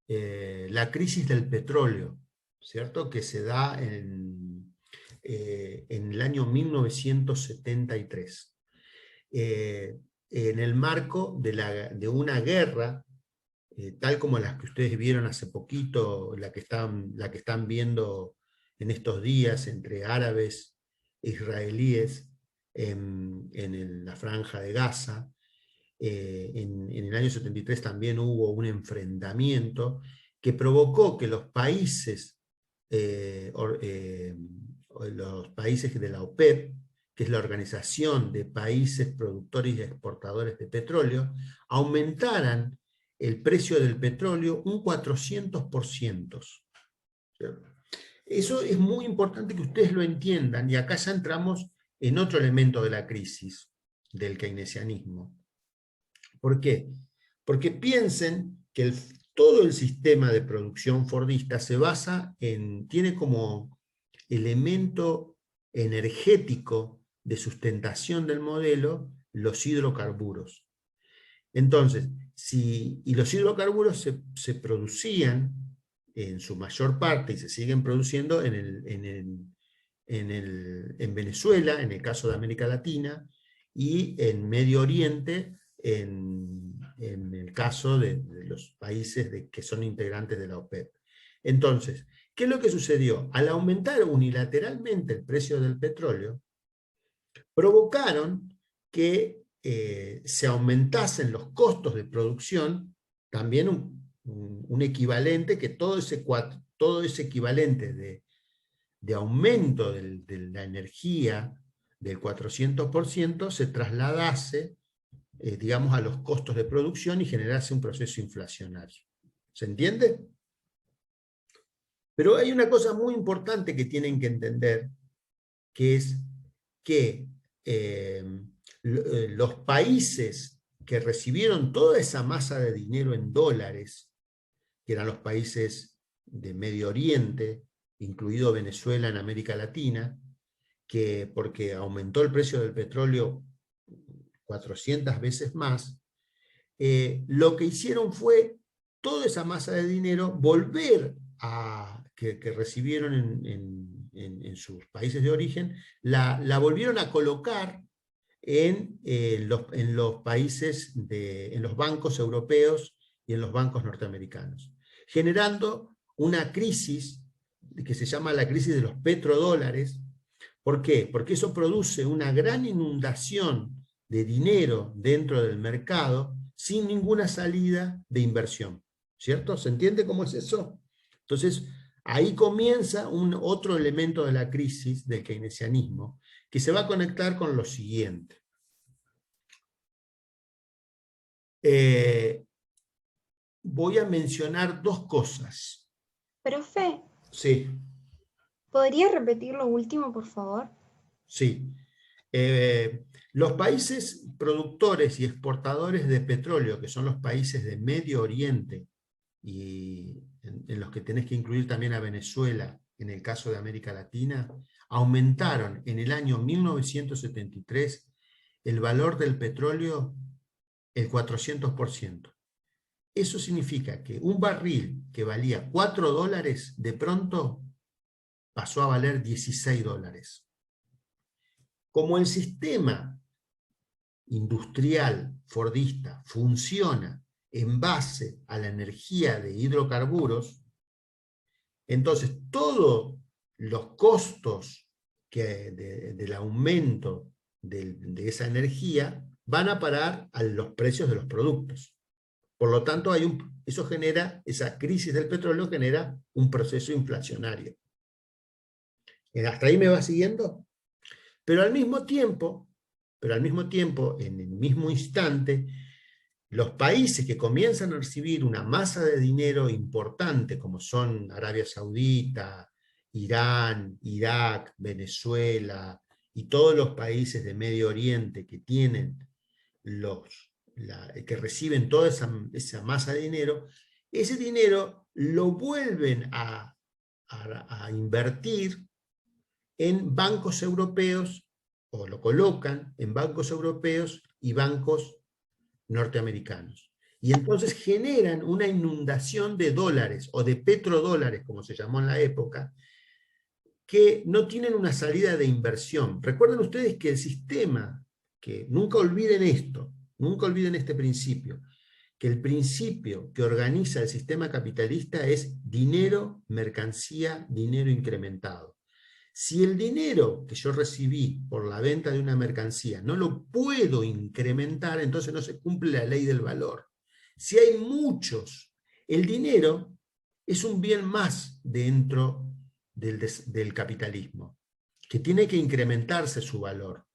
la crisis del petróleo, ¿cierto? Que se da en el año 1973. En el marco de una guerra, tal como las que ustedes vieron hace poquito, la que están viendo en estos días entre árabes e israelíes en la franja de Gaza. En el año 73 también hubo un enfrentamiento que provocó que los países de la OPEP, que es la Organización de Países Productores y Exportadores de Petróleo, aumentaran el precio del petróleo un 400%. Eso es muy importante que ustedes lo entiendan, y acá ya entramos en otro elemento de la crisis del keynesianismo. ¿Por qué? Porque piensen que todo el sistema de producción fordista se basa tiene como elemento energético de sustentación del modelo los hidrocarburos. Entonces, y los hidrocarburos se producían en su mayor parte y se siguen produciendo en en Venezuela, en el caso de América Latina, y en Medio Oriente, en el caso de los países que son integrantes de la OPEP. Entonces, ¿qué es lo que sucedió? Al aumentar unilateralmente el precio del petróleo, provocaron que se aumentasen los costos de producción, también un equivalente, que todo ese equivalente de aumento de la energía del 400% se trasladase, digamos, a los costos de producción y generase un proceso inflacionario. ¿Se entiende? Pero hay una cosa muy importante que tienen que entender, que es que los países que recibieron toda esa masa de dinero en dólares, que eran los países de Medio Oriente, incluido Venezuela en América Latina, que porque aumentó el precio del petróleo 400 veces más, lo que hicieron fue toda esa masa de dinero volver a que recibieron en sus países de origen, la volvieron a colocar en los países, en los bancos europeos y en los bancos norteamericanos, generando una crisis que se llama la crisis de los petrodólares. ¿Por qué? Porque eso produce una gran inundación de dinero dentro del mercado sin ninguna salida de inversión, ¿cierto? ¿Se entiende cómo es eso? Entonces, ahí comienza otro elemento de la crisis del keynesianismo, que se va a conectar con lo siguiente. Voy a mencionar dos cosas. Profe, Sí, ¿podría repetir lo último, por favor? sí. Los países productores y exportadores de petróleo, que son los países de Medio Oriente, y en los que tenés que incluir también a Venezuela, en el caso de América Latina, aumentaron en el año 1973 el valor del petróleo el 400%. Eso significa que un barril que valía $4, de pronto pasó a valer $16. Como el sistema industrial fordista funciona en base a la energía de hidrocarburos, entonces todos los costos del aumento de esa energía van a parar a los precios de los productos. Por lo tanto, esa crisis del petróleo genera un proceso inflacionario. ¿Hasta ahí me va siguiendo? Pero al mismo tiempo, en el mismo instante, los países que comienzan a recibir una masa de dinero importante, como son Arabia Saudita, Irán, Irak, Venezuela, y todos los países de Medio Oriente que tienen que reciben toda esa masa de dinero, ese dinero lo vuelven a invertir en bancos europeos, o lo colocan en bancos europeos y bancos norteamericanos. Y entonces generan una inundación de dólares, o de petrodólares, como se llamó en la época, que no tienen una salida de inversión. Recuerden ustedes que el sistema, que nunca olviden esto, nunca olviden este principio, que el principio que organiza el sistema capitalista es dinero, mercancía, dinero incrementado. Si el dinero que yo recibí por la venta de una mercancía no lo puedo incrementar, entonces no se cumple la ley del valor. Si hay muchos, el dinero es un bien más dentro del capitalismo, que tiene que incrementarse su valor,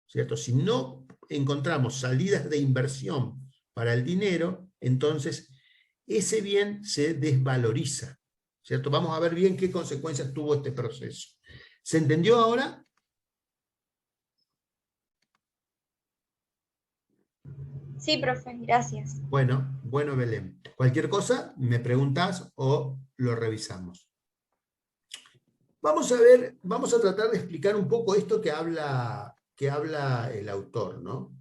¿cierto? Si no encontramos salidas de inversión para el dinero, entonces ese bien se desvaloriza, ¿cierto? Vamos a ver bien qué consecuencias tuvo este proceso. ¿Se entendió ahora? Sí, profe, gracias. Bueno, Belén. Cualquier cosa, me preguntas o lo revisamos. Vamos a tratar de explicar un poco esto que habla el autor, ¿no?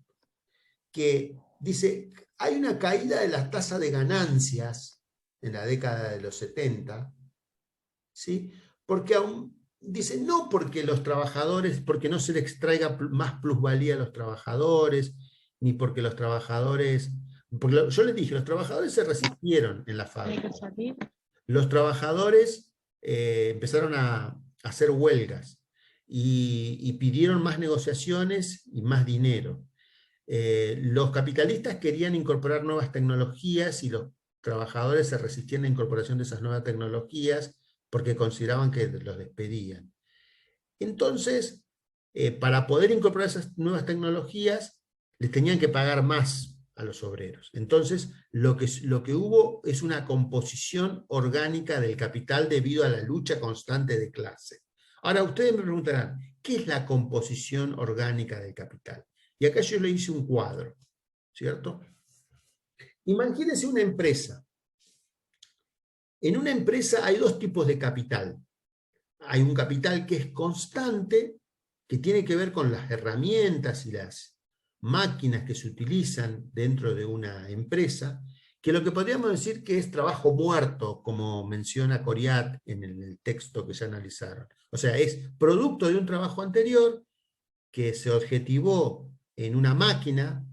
Que dice, hay una caída de las tasas de ganancias en la década de los 70, ¿sí? Porque dice, no porque los trabajadores, porque no se le extraiga más plusvalía a los trabajadores, ni porque los trabajadores, porque yo les dije, los trabajadores se resistieron en la fábrica. Los trabajadores empezaron a hacer huelgas y pidieron más negociaciones y más dinero. Los capitalistas querían incorporar nuevas tecnologías y los trabajadores se resistían a la incorporación de esas nuevas tecnologías porque consideraban que los despedían. Entonces, para poder incorporar esas nuevas tecnologías, les tenían que pagar más a los obreros. Entonces, lo que hubo es una composición orgánica del capital debido a la lucha constante de clase. Ahora, ustedes me preguntarán, ¿qué es la composición orgánica del capital? Y acá yo le hice un cuadro, ¿cierto? Imagínense una empresa. En una empresa hay dos tipos de capital. Hay un capital que es constante, que tiene que ver con las herramientas y las máquinas que se utilizan dentro de una empresa, que lo que podríamos decir que es trabajo muerto, como menciona Coriat en el texto que ya analizaron. O sea, es producto de un trabajo anterior que se objetivó en una máquina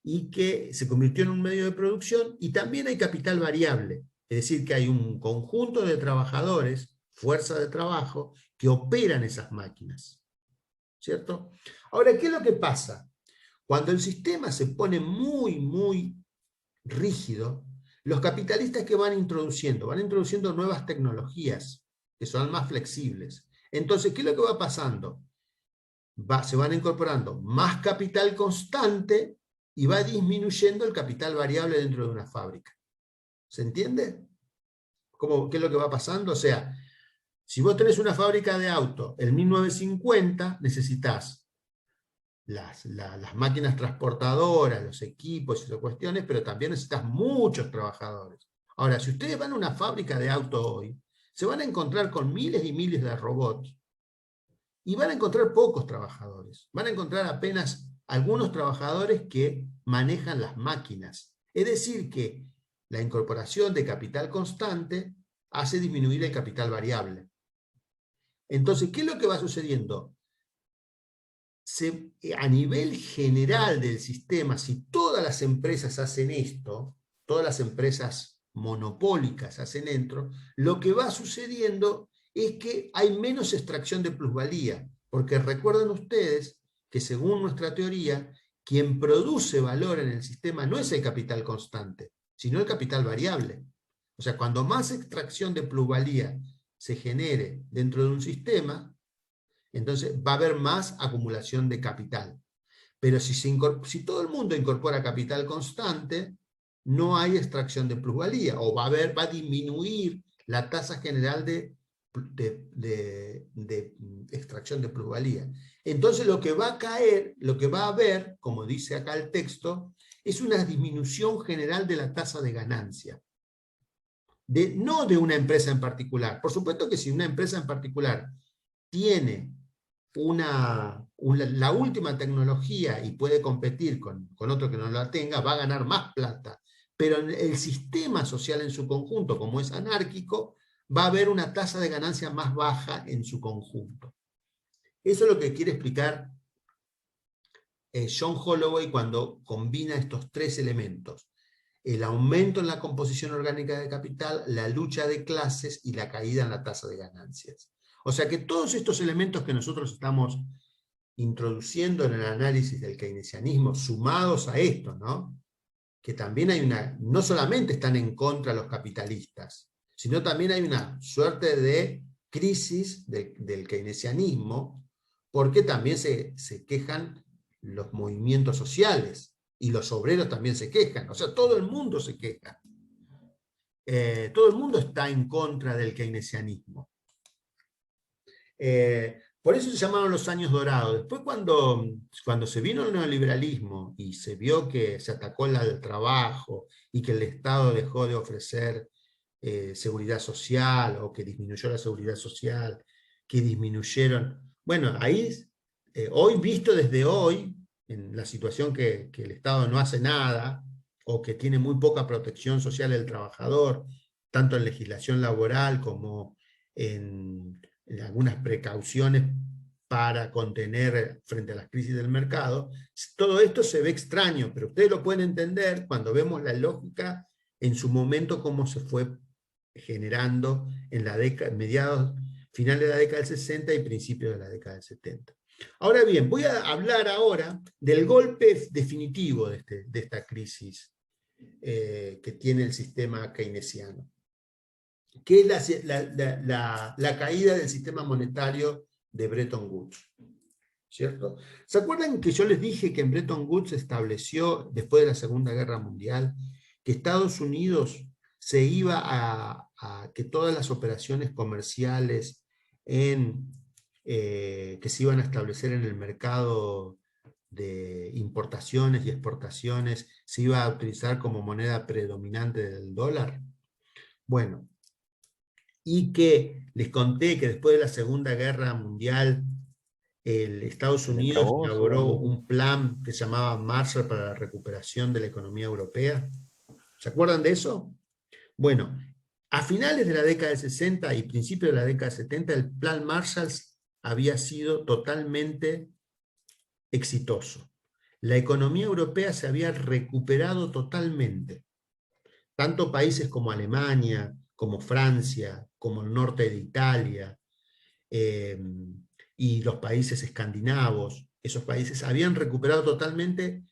y que se convirtió en un medio de producción, y también hay capital variable, es decir, que hay un conjunto de trabajadores, fuerza de trabajo, que operan esas máquinas, ¿cierto? Ahora, ¿qué es lo que pasa? Cuando el sistema se pone muy, muy rígido, los capitalistas que van introduciendo nuevas tecnologías, que son más flexibles. Entonces, ¿qué es lo que va pasando? Se van incorporando más capital constante y va disminuyendo el capital variable dentro de una fábrica. ¿Se entiende? ¿Qué es lo que va pasando? O sea, si vos tenés una fábrica de autos en 1950, necesitas las máquinas transportadoras, los equipos y esas cuestiones, pero también necesitas muchos trabajadores. Ahora, si ustedes van a una fábrica de autos hoy, se van a encontrar con miles y miles de robots, y van a encontrar pocos trabajadores. Van a encontrar apenas algunos trabajadores que manejan las máquinas. Es decir, que la incorporación de capital constante hace disminuir el capital variable. Entonces, ¿qué es lo que va sucediendo? A nivel general del sistema, si todas las empresas hacen esto, todas las empresas monopólicas hacen esto, lo que va sucediendo es que hay menos extracción de plusvalía, porque recuerden ustedes que según nuestra teoría, quien produce valor en el sistema no es el capital constante, sino el capital variable. O sea, cuando más extracción de plusvalía se genere dentro de un sistema, entonces va a haber más acumulación de capital. Pero si todo el mundo incorpora capital constante, no hay extracción de plusvalía, o va a disminuir la tasa general de extracción de plusvalía. Entonces lo que va a caer, lo que va a haber, como dice acá el texto, es una disminución general de la tasa de ganancia. No de una empresa en particular. Por supuesto que si una empresa en particular tiene la última tecnología y puede competir con otro que no la tenga, va a ganar más plata. Pero el sistema social en su conjunto, como es anárquico, va a haber una tasa de ganancia más baja en su conjunto. Eso es lo que quiere explicar John Holloway cuando combina estos tres elementos: el aumento en la composición orgánica de capital, la lucha de clases y la caída en la tasa de ganancias. O sea que todos estos elementos que nosotros estamos introduciendo en el análisis del keynesianismo, sumados a esto, ¿no? Que también hay no solamente están en contra los capitalistas, sino también hay una suerte de crisis del keynesianismo, porque también se quejan los movimientos sociales, y los obreros también se quejan, o sea, todo el mundo se queja. Todo el mundo está en contra del keynesianismo. Por eso se llamaron los años dorados. Después cuando se vino el neoliberalismo y se vio que se atacó el trabajo y que el Estado dejó de ofrecer seguridad social, o que disminuyó la seguridad social, que disminuyeron... Bueno, ahí, hoy visto desde hoy, en la situación que el Estado no hace nada, o que tiene muy poca protección social del trabajador, tanto en legislación laboral como en algunas precauciones para contener frente a las crisis del mercado. Todo esto se ve extraño, pero ustedes lo pueden entender cuando vemos la lógica en su momento, cómo se fue generando en la década, finales de la década del 60 y principios de la década del 70. Ahora bien, voy a hablar ahora del golpe definitivo de esta crisis que tiene el sistema keynesiano, que es la caída del sistema monetario de Bretton Woods, ¿cierto? ¿Se acuerdan que yo les dije que en Bretton Woods se estableció, después de la Segunda Guerra Mundial, que Estados Unidos se iba a que todas las operaciones comerciales que se iban a establecer en el mercado de importaciones y exportaciones se iba a utilizar como moneda predominante del dólar? Bueno, y que les conté que después de la Segunda Guerra Mundial Estados Unidos elaboró un plan que se llamaba Marshall para la recuperación de la economía europea. ¿Se acuerdan de eso? Bueno, a finales de la década del 60 y principios de la década del 70, el plan Marshall había sido totalmente exitoso. La economía europea se había recuperado totalmente. Tanto países como Alemania, como Francia, como el norte de Italia, y los países escandinavos, esos países habían recuperado totalmente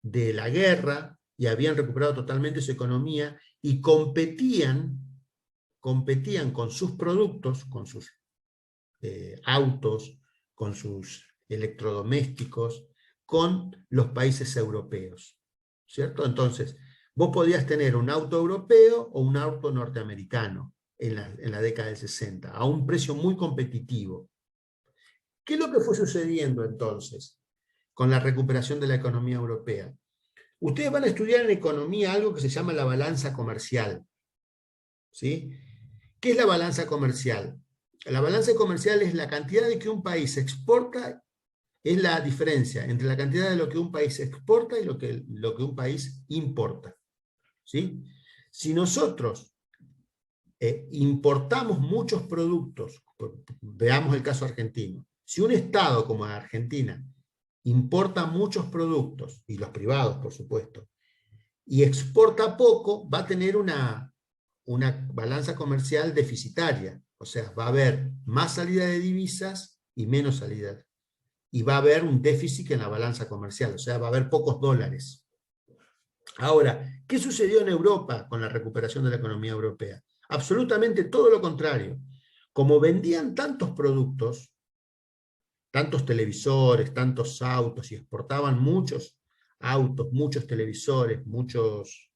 de la guerra y habían recuperado totalmente su economía y competían con sus productos, con sus autos, con sus electrodomésticos, con los países europeos, ¿cierto? Entonces, vos podías tener un auto europeo o un auto norteamericano en la década del 60, a un precio muy competitivo. ¿Qué es lo que fue sucediendo entonces con la recuperación de la economía europea? Ustedes van a estudiar en economía algo que se llama la balanza comercial, ¿sí? ¿Qué es la balanza comercial? La balanza comercial es la cantidad de que un país exporta, es la diferencia entre la cantidad de lo que un país exporta y lo que un país importa, ¿sí? Si nosotros importamos muchos productos, veamos el caso argentino, si un Estado como Argentina importa muchos productos, y los privados por supuesto, y exporta poco, va a tener una balanza comercial deficitaria, o sea, va a haber más salida de divisas y menos salida, y va a haber un déficit en la balanza comercial, o sea, va a haber pocos dólares. Ahora, ¿qué sucedió en Europa con la recuperación de la economía europea? Absolutamente todo lo contrario. Como vendían tantos productos, tantos televisores, tantos autos, y exportaban muchos autos, muchos televisores, muchos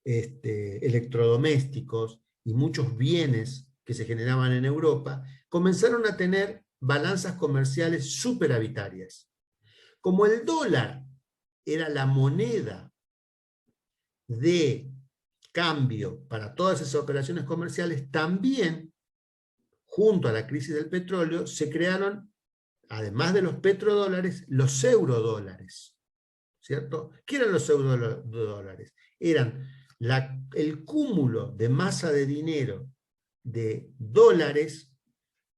electrodomésticos y muchos bienes que se generaban en Europa, comenzaron a tener balanzas comerciales superavitarias. Como el dólar era la moneda de cambio para todas esas operaciones comerciales, también, junto a la crisis del petróleo, se crearon, además de los petrodólares, los eurodólares, ¿cierto? ¿Qué eran los eurodólares? Eran el cúmulo de masa de dinero de dólares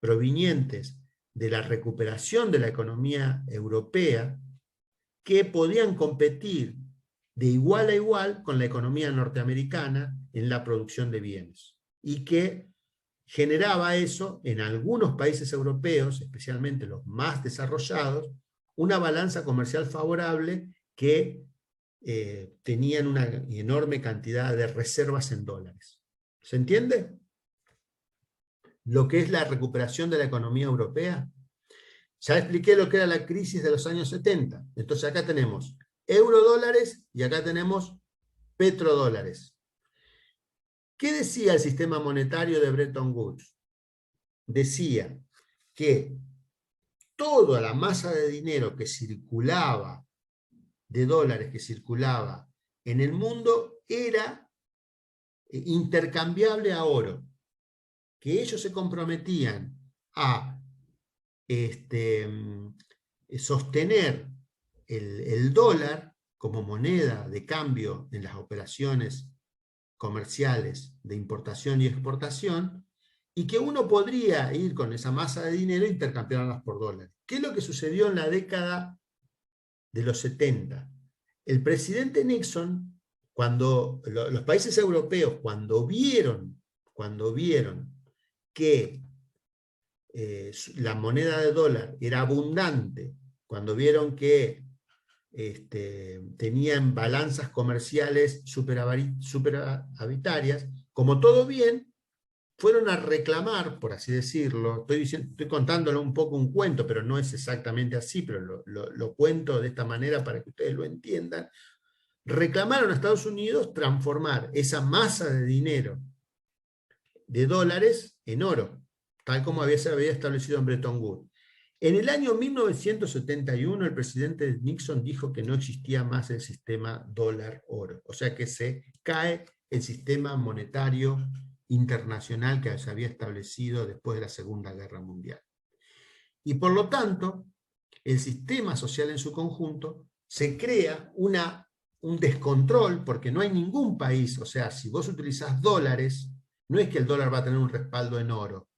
provenientes de la recuperación de la economía europea que podían competir de igual a igual con la economía norteamericana en la producción de bienes, y que generaba eso en algunos países europeos, especialmente los más desarrollados, una balanza comercial favorable que tenían una enorme cantidad de reservas en dólares. ¿Se entiende? Lo que es la recuperación de la economía europea. Ya expliqué lo que era la crisis de los años 70. Entonces acá tenemos eurodólares y acá tenemos petrodólares. ¿Qué decía el sistema monetario de Bretton Woods? Decía que toda la masa de dinero que circulaba, de dólares que circulaba en el mundo, era intercambiable a oro, que ellos se comprometían a sostener el dólar como moneda de cambio en las operaciones comerciales de importación y exportación, y que uno podría ir con esa masa de dinero e intercambiarlas por dólares. ¿Qué es lo que sucedió en la década de los 70? El presidente Nixon, cuando los países europeos, cuando vieron que la moneda de dólar era abundante, cuando vieron que tenían balanzas comerciales superavitarias, como todo bien, fueron a reclamar, por así decirlo, estoy contándolo un poco un cuento, pero no es exactamente así, pero lo cuento de esta manera para que ustedes lo entiendan. Reclamaron a Estados Unidos transformar esa masa de dinero de dólares en oro, tal como se había establecido en Bretton Woods. En el año 1971 el presidente Nixon dijo que no existía más el sistema dólar-oro, o sea que se cae el sistema monetario internacional que se había establecido después de la Segunda Guerra Mundial. Y por lo tanto, el sistema social en su conjunto se crea un descontrol, porque no hay ningún país, o sea, si vos utilizás dólares, no es que el dólar va a tener un respaldo en oro.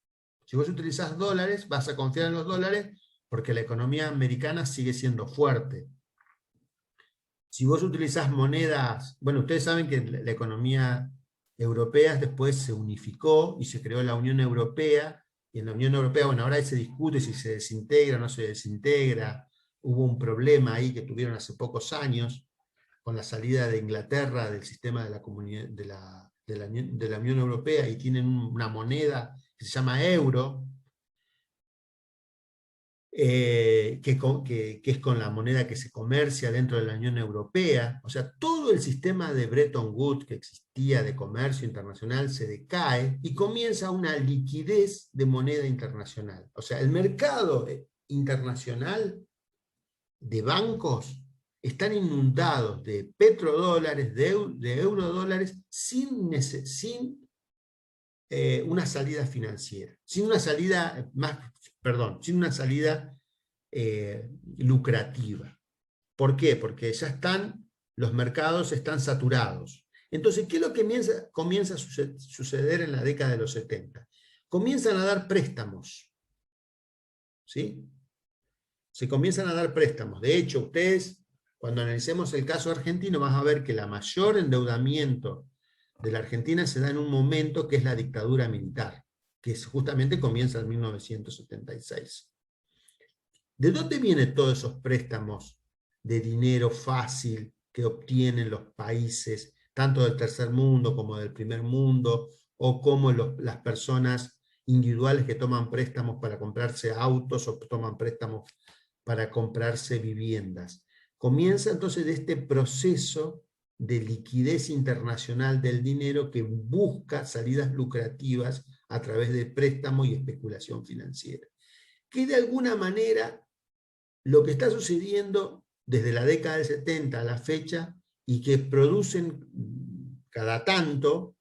Si vos utilizás dólares, vas a confiar en los dólares porque la economía americana sigue siendo fuerte. Si vos utilizás monedas, bueno, ustedes saben que la economía europea después se unificó y se creó la Unión Europea, y en la Unión Europea, bueno, ahora se discute si se desintegra o no se desintegra. Hubo un problema ahí que tuvieron hace pocos años con la salida de Inglaterra del sistema de la comunidad, de la Unión Europea, y tienen una moneda que se llama euro, que es con la moneda que se comercia dentro de la Unión Europea. O sea, todo el sistema de Bretton Woods que existía de comercio internacional se decae y comienza una liquidez de moneda internacional. O sea, el mercado internacional de bancos están inundados de petrodólares, de eurodólares, sin una salida financiera, sin una salida lucrativa. ¿Por qué? Porque ya los mercados están saturados. Entonces, ¿qué es lo que comienza a suceder en la década de los 70? Comienzan a dar préstamos, ¿sí? Se comienzan a dar préstamos. De hecho, ustedes, cuando analicemos el caso argentino, van a ver que la mayor endeudamiento de la Argentina se da en un momento que es la dictadura militar, que justamente comienza en 1976. ¿De dónde vienen todos esos préstamos de dinero fácil que obtienen los países, tanto del tercer mundo como del primer mundo, o como las personas individuales que toman préstamos para comprarse autos o toman préstamos para comprarse viviendas? Comienza entonces de este proceso de liquidez internacional del dinero que busca salidas lucrativas a través de préstamo y especulación financiera. Que de alguna manera lo que está sucediendo desde la década del 70 a la fecha, y que producen cada tanto,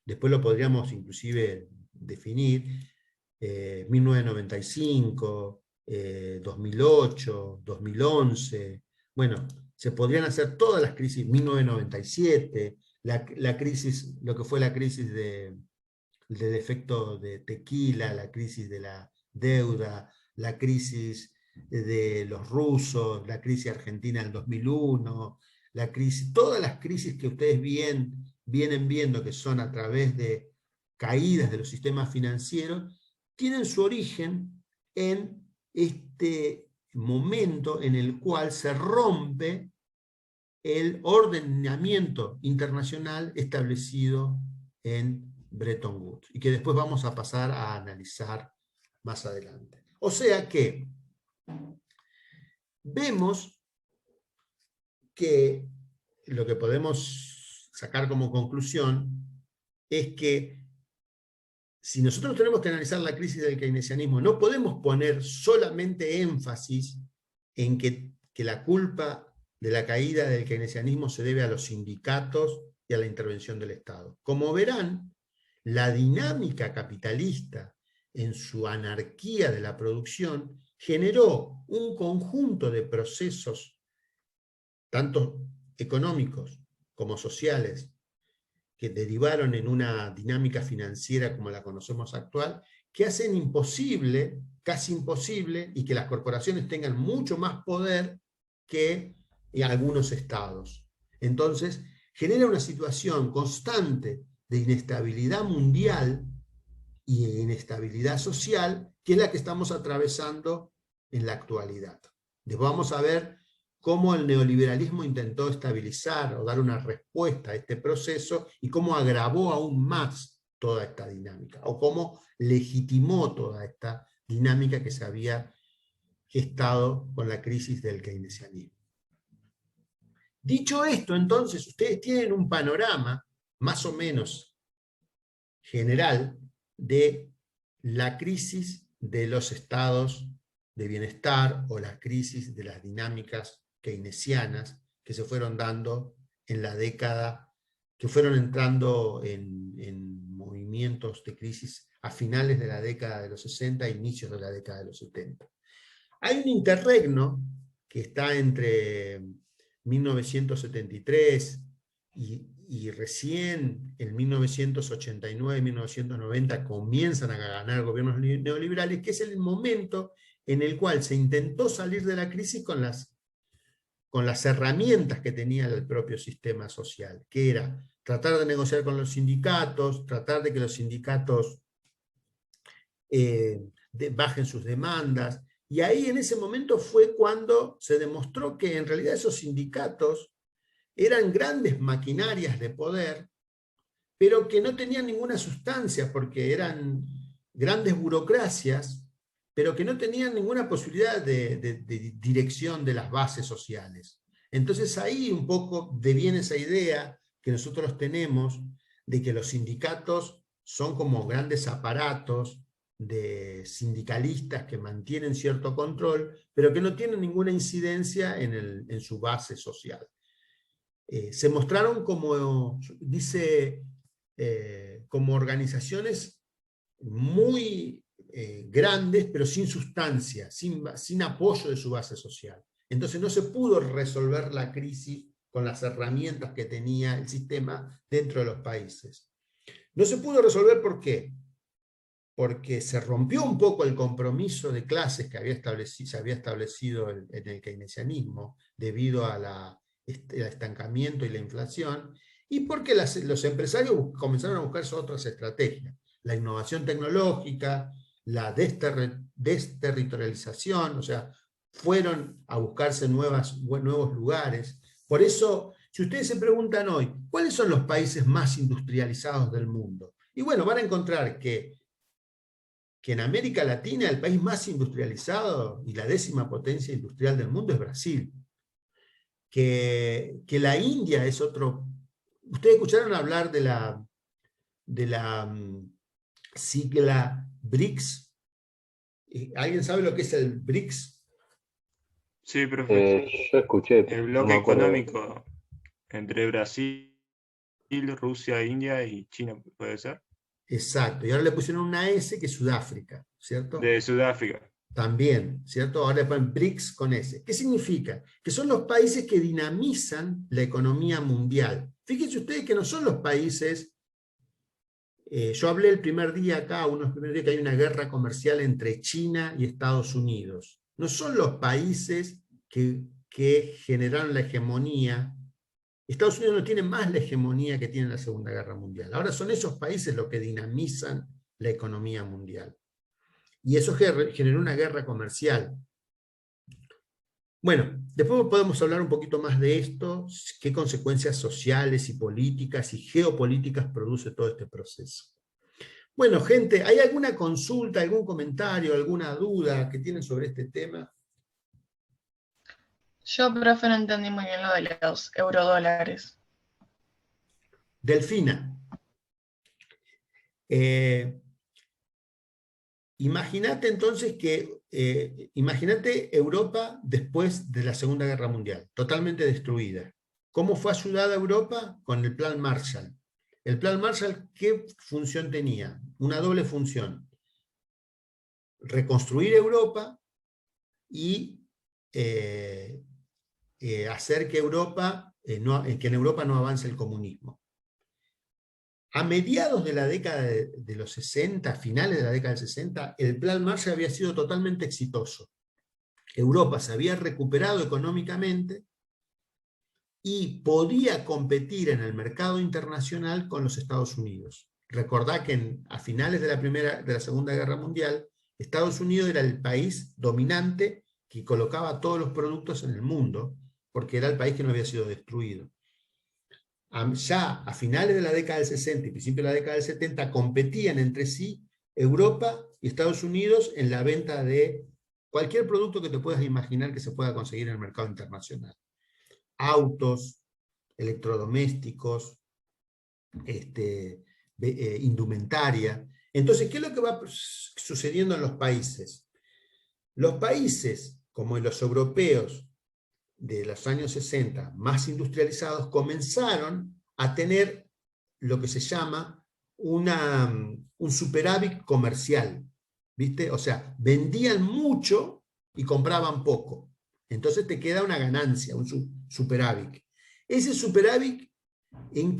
después lo podríamos inclusive definir, 1995, 2008, 2011, bueno, se podrían hacer todas las crisis, 1997, la crisis, lo que fue la crisis del efecto de tequila, la crisis de la deuda, la crisis de los rusos, la crisis argentina del 2001, todas las crisis que ustedes vienen viendo que son a través de caídas de los sistemas financieros, tienen su origen en este momento en el cual se rompe el ordenamiento internacional establecido en Bretton Woods, y que después vamos a pasar a analizar más adelante. O sea que vemos que lo que podemos sacar como conclusión es que si nosotros tenemos que analizar la crisis del keynesianismo, no podemos poner solamente énfasis en que la culpa de la caída del keynesianismo se debe a los sindicatos y a la intervención del Estado. Como verán, la dinámica capitalista en su anarquía de la producción generó un conjunto de procesos, tanto económicos como sociales, que derivaron en una dinámica financiera como la conocemos actual, que hacen imposible, casi imposible, y que las corporaciones tengan mucho más poder que algunos estados. Entonces, genera una situación constante de inestabilidad mundial y inestabilidad social, que es la que estamos atravesando en la actualidad. Después vamos a ver cómo el neoliberalismo intentó estabilizar o dar una respuesta a este proceso y cómo agravó aún más toda esta dinámica, o cómo legitimó toda esta dinámica que se había gestado con la crisis del keynesianismo. Dicho esto, entonces, ustedes tienen un panorama más o menos general de la crisis de los estados de bienestar o la crisis de las dinámicas keynesianas que se fueron dando en la década, que fueron entrando en movimientos de crisis a finales de la década de los 60 e inicios de la década de los 70. Hay un interregno que está entre 1973 y recién en 1989 y 1990 comienzan a ganar gobiernos neoliberales, que es el momento en el cual se intentó salir de la crisis con las herramientas que tenía el propio sistema social, que era tratar de negociar con los sindicatos, tratar de que los sindicatos bajen sus demandas, y ahí en ese momento fue cuando se demostró que en realidad esos sindicatos eran grandes maquinarias de poder, pero que no tenían ninguna sustancia, porque eran grandes burocracias, pero que no tenían ninguna posibilidad de dirección de las bases sociales. Entonces ahí un poco deviene esa idea que nosotros tenemos de que los sindicatos son como grandes aparatos de sindicalistas que mantienen cierto control, pero que no tienen ninguna incidencia en su base social. Se mostraron como, dice, como organizaciones muy grandes, pero sin sustancia, sin apoyo de su base social. Entonces no se pudo resolver la crisis con las herramientas que tenía el sistema dentro de los países. No se pudo resolver, ¿por qué? Porque se rompió un poco el compromiso de clases que se había establecido en el keynesianismo debido al estancamiento y la inflación, y porque los empresarios comenzaron a buscar otras estrategias. La innovación tecnológica, la desterritorialización, o sea, fueron a buscarse nuevos lugares. Por eso, si ustedes se preguntan hoy, ¿cuáles son los países más industrializados del mundo? Y bueno, van a encontrar que en América Latina el país más industrializado y la 10ª potencia industrial del mundo es Brasil. Que la India es otro. ¿Ustedes escucharon hablar de la sigla BRICS? ¿Alguien sabe lo que es el BRICS? Sí, profe. Yo escuché, El no bloque me acuerdo. económico entre Brasil, Rusia, India y China, ¿puede ser? Exacto, y ahora le pusieron una S que es Sudáfrica, ¿cierto? De Sudáfrica. También, ¿cierto? Ahora le ponen BRICS con S. ¿Qué significa? Que son los países que dinamizan la economía mundial. Fíjense ustedes que no son los países. Yo hablé el primer día acá, que hay una guerra comercial entre China y Estados Unidos. No son los países que generaron la hegemonía. Estados Unidos no tiene más la hegemonía que tiene en la Segunda Guerra Mundial. Ahora son esos países los que dinamizan la economía mundial. Y eso generó una guerra comercial. Bueno, después podemos hablar un poquito más de esto, qué consecuencias sociales y políticas y geopolíticas produce todo este proceso. Bueno, gente, ¿hay alguna consulta, algún comentario, alguna duda que tienen sobre este tema? Yo, profe, no entendí muy bien lo de los eurodólares. Delfina. Imagínate entonces que, imagínate Europa después de la Segunda Guerra Mundial, totalmente destruida. ¿Cómo fue ayudada Europa? Con el Plan Marshall. El Plan Marshall, ¿qué función tenía? Una doble función. Reconstruir Europa y hacer que en Europa no avance el comunismo. A mediados de la década de los 60, finales de la década del 60, el Plan Marshall había sido totalmente exitoso. Europa se había recuperado económicamente y podía competir en el mercado internacional con los Estados Unidos. Recordá que a finales de la Segunda Guerra Mundial, Estados Unidos era el país dominante que colocaba todos los productos en el mundo, porque era el país que no había sido destruido. Ya a finales de la década del 60 y principios de la década del 70 competían entre sí Europa y Estados Unidos en la venta de cualquier producto que te puedas imaginar que se pueda conseguir en el mercado internacional. Autos, electrodomésticos, indumentaria. Entonces, ¿qué es lo que va sucediendo en los países? Los países, como los europeos de los años 60, más industrializados, comenzaron a tener lo que se llama un superávit comercial, ¿viste? O sea, vendían mucho y compraban poco. Entonces te queda una ganancia, un superávit. Ese superávit, ¿en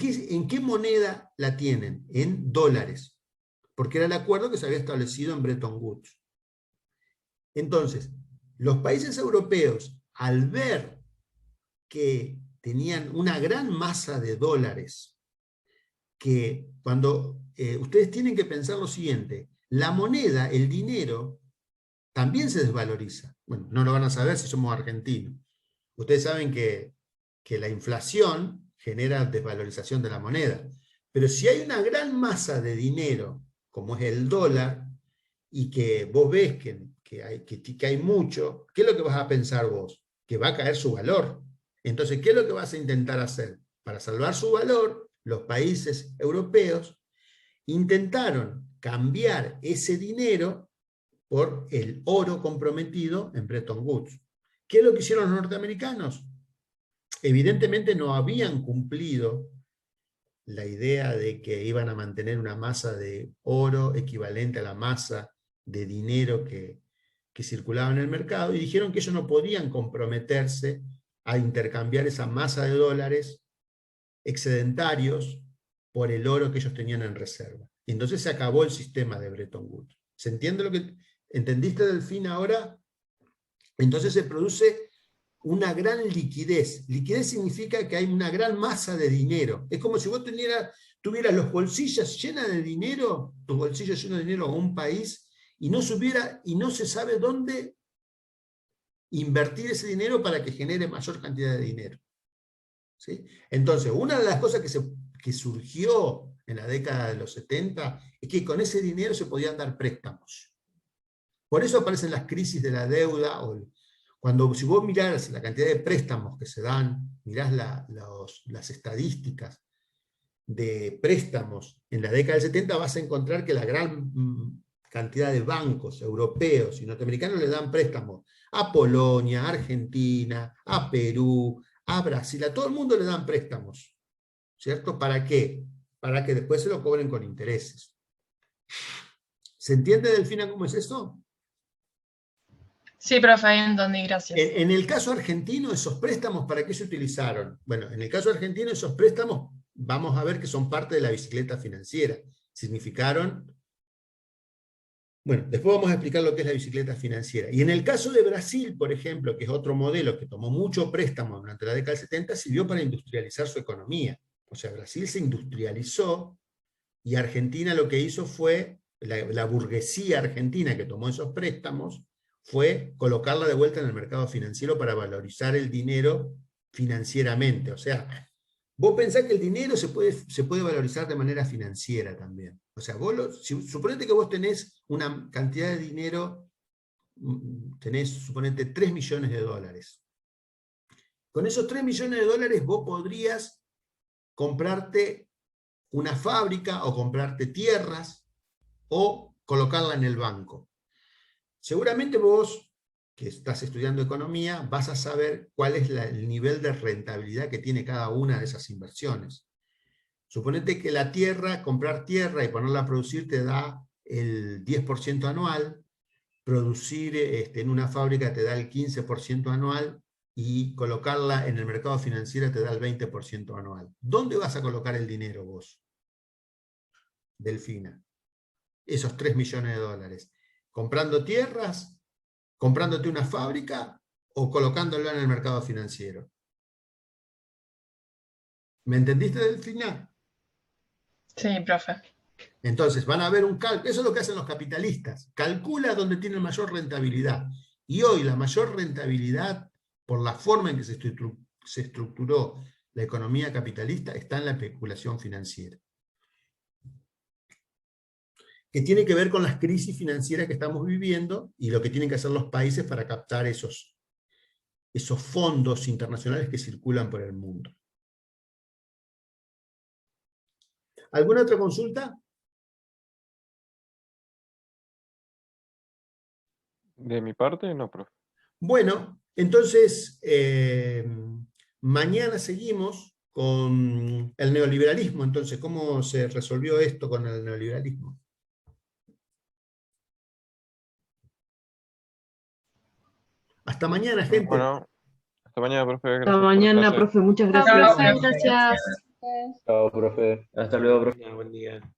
qué moneda la tienen? En dólares, porque era el acuerdo que se había establecido en Bretton Woods. Entonces, los países europeos, al ver que tenían una gran masa de dólares, que cuando ustedes tienen que pensar lo siguiente, la moneda, el dinero, también se desvaloriza. Bueno, no lo van a saber si somos argentinos. Ustedes saben que la inflación genera desvalorización de la moneda. Pero si hay una gran masa de dinero, como es el dólar, y que vos ves que hay mucho, ¿qué es lo que vas a pensar vos? Que va a caer su valor. Entonces, ¿qué es lo que vas a intentar hacer? Para salvar su valor, los países europeos intentaron cambiar ese dinero por el oro comprometido en Bretton Woods. ¿Qué es lo que hicieron los norteamericanos? Evidentemente no habían cumplido la idea de que iban a mantener una masa de oro equivalente a la masa de dinero que circulaba en el mercado, y dijeron que ellos no podían comprometerse a intercambiar esa masa de dólares excedentarios por el oro que ellos tenían en reserva. Y entonces se acabó el sistema de Bretton Woods. ¿Se entiende lo que entendiste, Delfín, ahora? Entonces se produce una gran liquidez. Liquidez significa que hay una gran masa de dinero. Es como si vos tuvieras los bolsillos llenos de dinero, tus bolsillos llenos de dinero a un país, y no se sabe dónde invertir ese dinero para que genere mayor cantidad de dinero. ¿Sí? Entonces, una de las cosas que surgió en la década de los 70 es que con ese dinero se podían dar préstamos. Por eso aparecen las crisis de la deuda, si vos mirás la cantidad de préstamos que se dan, mirás las estadísticas de préstamos en la década del 70, vas a encontrar que la gran cantidad de bancos europeos y norteamericanos le dan préstamos a Polonia, a Argentina, a Perú, a Brasil, a todo el mundo le dan préstamos. ¿Cierto? ¿Para qué? Para que después se lo cobren con intereses. ¿Se entiende, Delfina, cómo es eso? Sí, profe, ahí entendí, gracias. En el caso argentino, esos préstamos, ¿para qué se utilizaron? Bueno, en el caso argentino, esos préstamos, vamos a ver que son parte de la bicicleta financiera. Significaron... Bueno, después vamos a explicar lo que es la bicicleta financiera. Y en el caso de Brasil, por ejemplo, que es otro modelo que tomó mucho préstamo durante la década del 70, sirvió para industrializar su economía. O sea, Brasil se industrializó y Argentina lo que hizo fue, la burguesía argentina que tomó esos préstamos, fue colocarla de vuelta en el mercado financiero para valorizar el dinero financieramente. O sea, vos pensás que el dinero se puede valorizar de manera financiera también. O sea, suponete que vos tenés una cantidad de dinero, suponete 3 millones de dólares. Con esos 3 millones de dólares vos podrías comprarte una fábrica o comprarte tierras o colocarla en el banco. Seguramente vos, que estás estudiando economía, vas a saber cuál es el nivel de rentabilidad que tiene cada una de esas inversiones. Suponete que la tierra, comprar tierra y ponerla a producir te da el 10% anual, producir en una fábrica te da el 15% anual, y colocarla en el mercado financiero te da el 20% anual. ¿Dónde vas a colocar el dinero vos? Delfina, esos 3 millones de dólares? ¿Comprando tierras? ¿Comprándote una fábrica? ¿O colocándolo en el mercado financiero? ¿Me entendiste, Delfina? Sí, profe. Entonces van a ver un cálculo, eso es lo que hacen los capitalistas, calcula donde tiene mayor rentabilidad. Y hoy la mayor rentabilidad, por la forma en que se estructuró la economía capitalista, está en la especulación financiera. Que tiene que ver con las crisis financieras que estamos viviendo y lo que tienen que hacer los países para captar esos fondos internacionales que circulan por el mundo. ¿Alguna otra consulta? De mi parte, no, profe. Bueno, entonces, mañana seguimos con el neoliberalismo. Entonces, ¿cómo se resolvió esto con el neoliberalismo? Hasta mañana, gente. Bueno, hasta mañana, profe. Hasta Gracias por la mañana, clase. profe, muchas Chao, gracias. profe, gracias. Chao, profe. Hasta luego, profe. Buen día.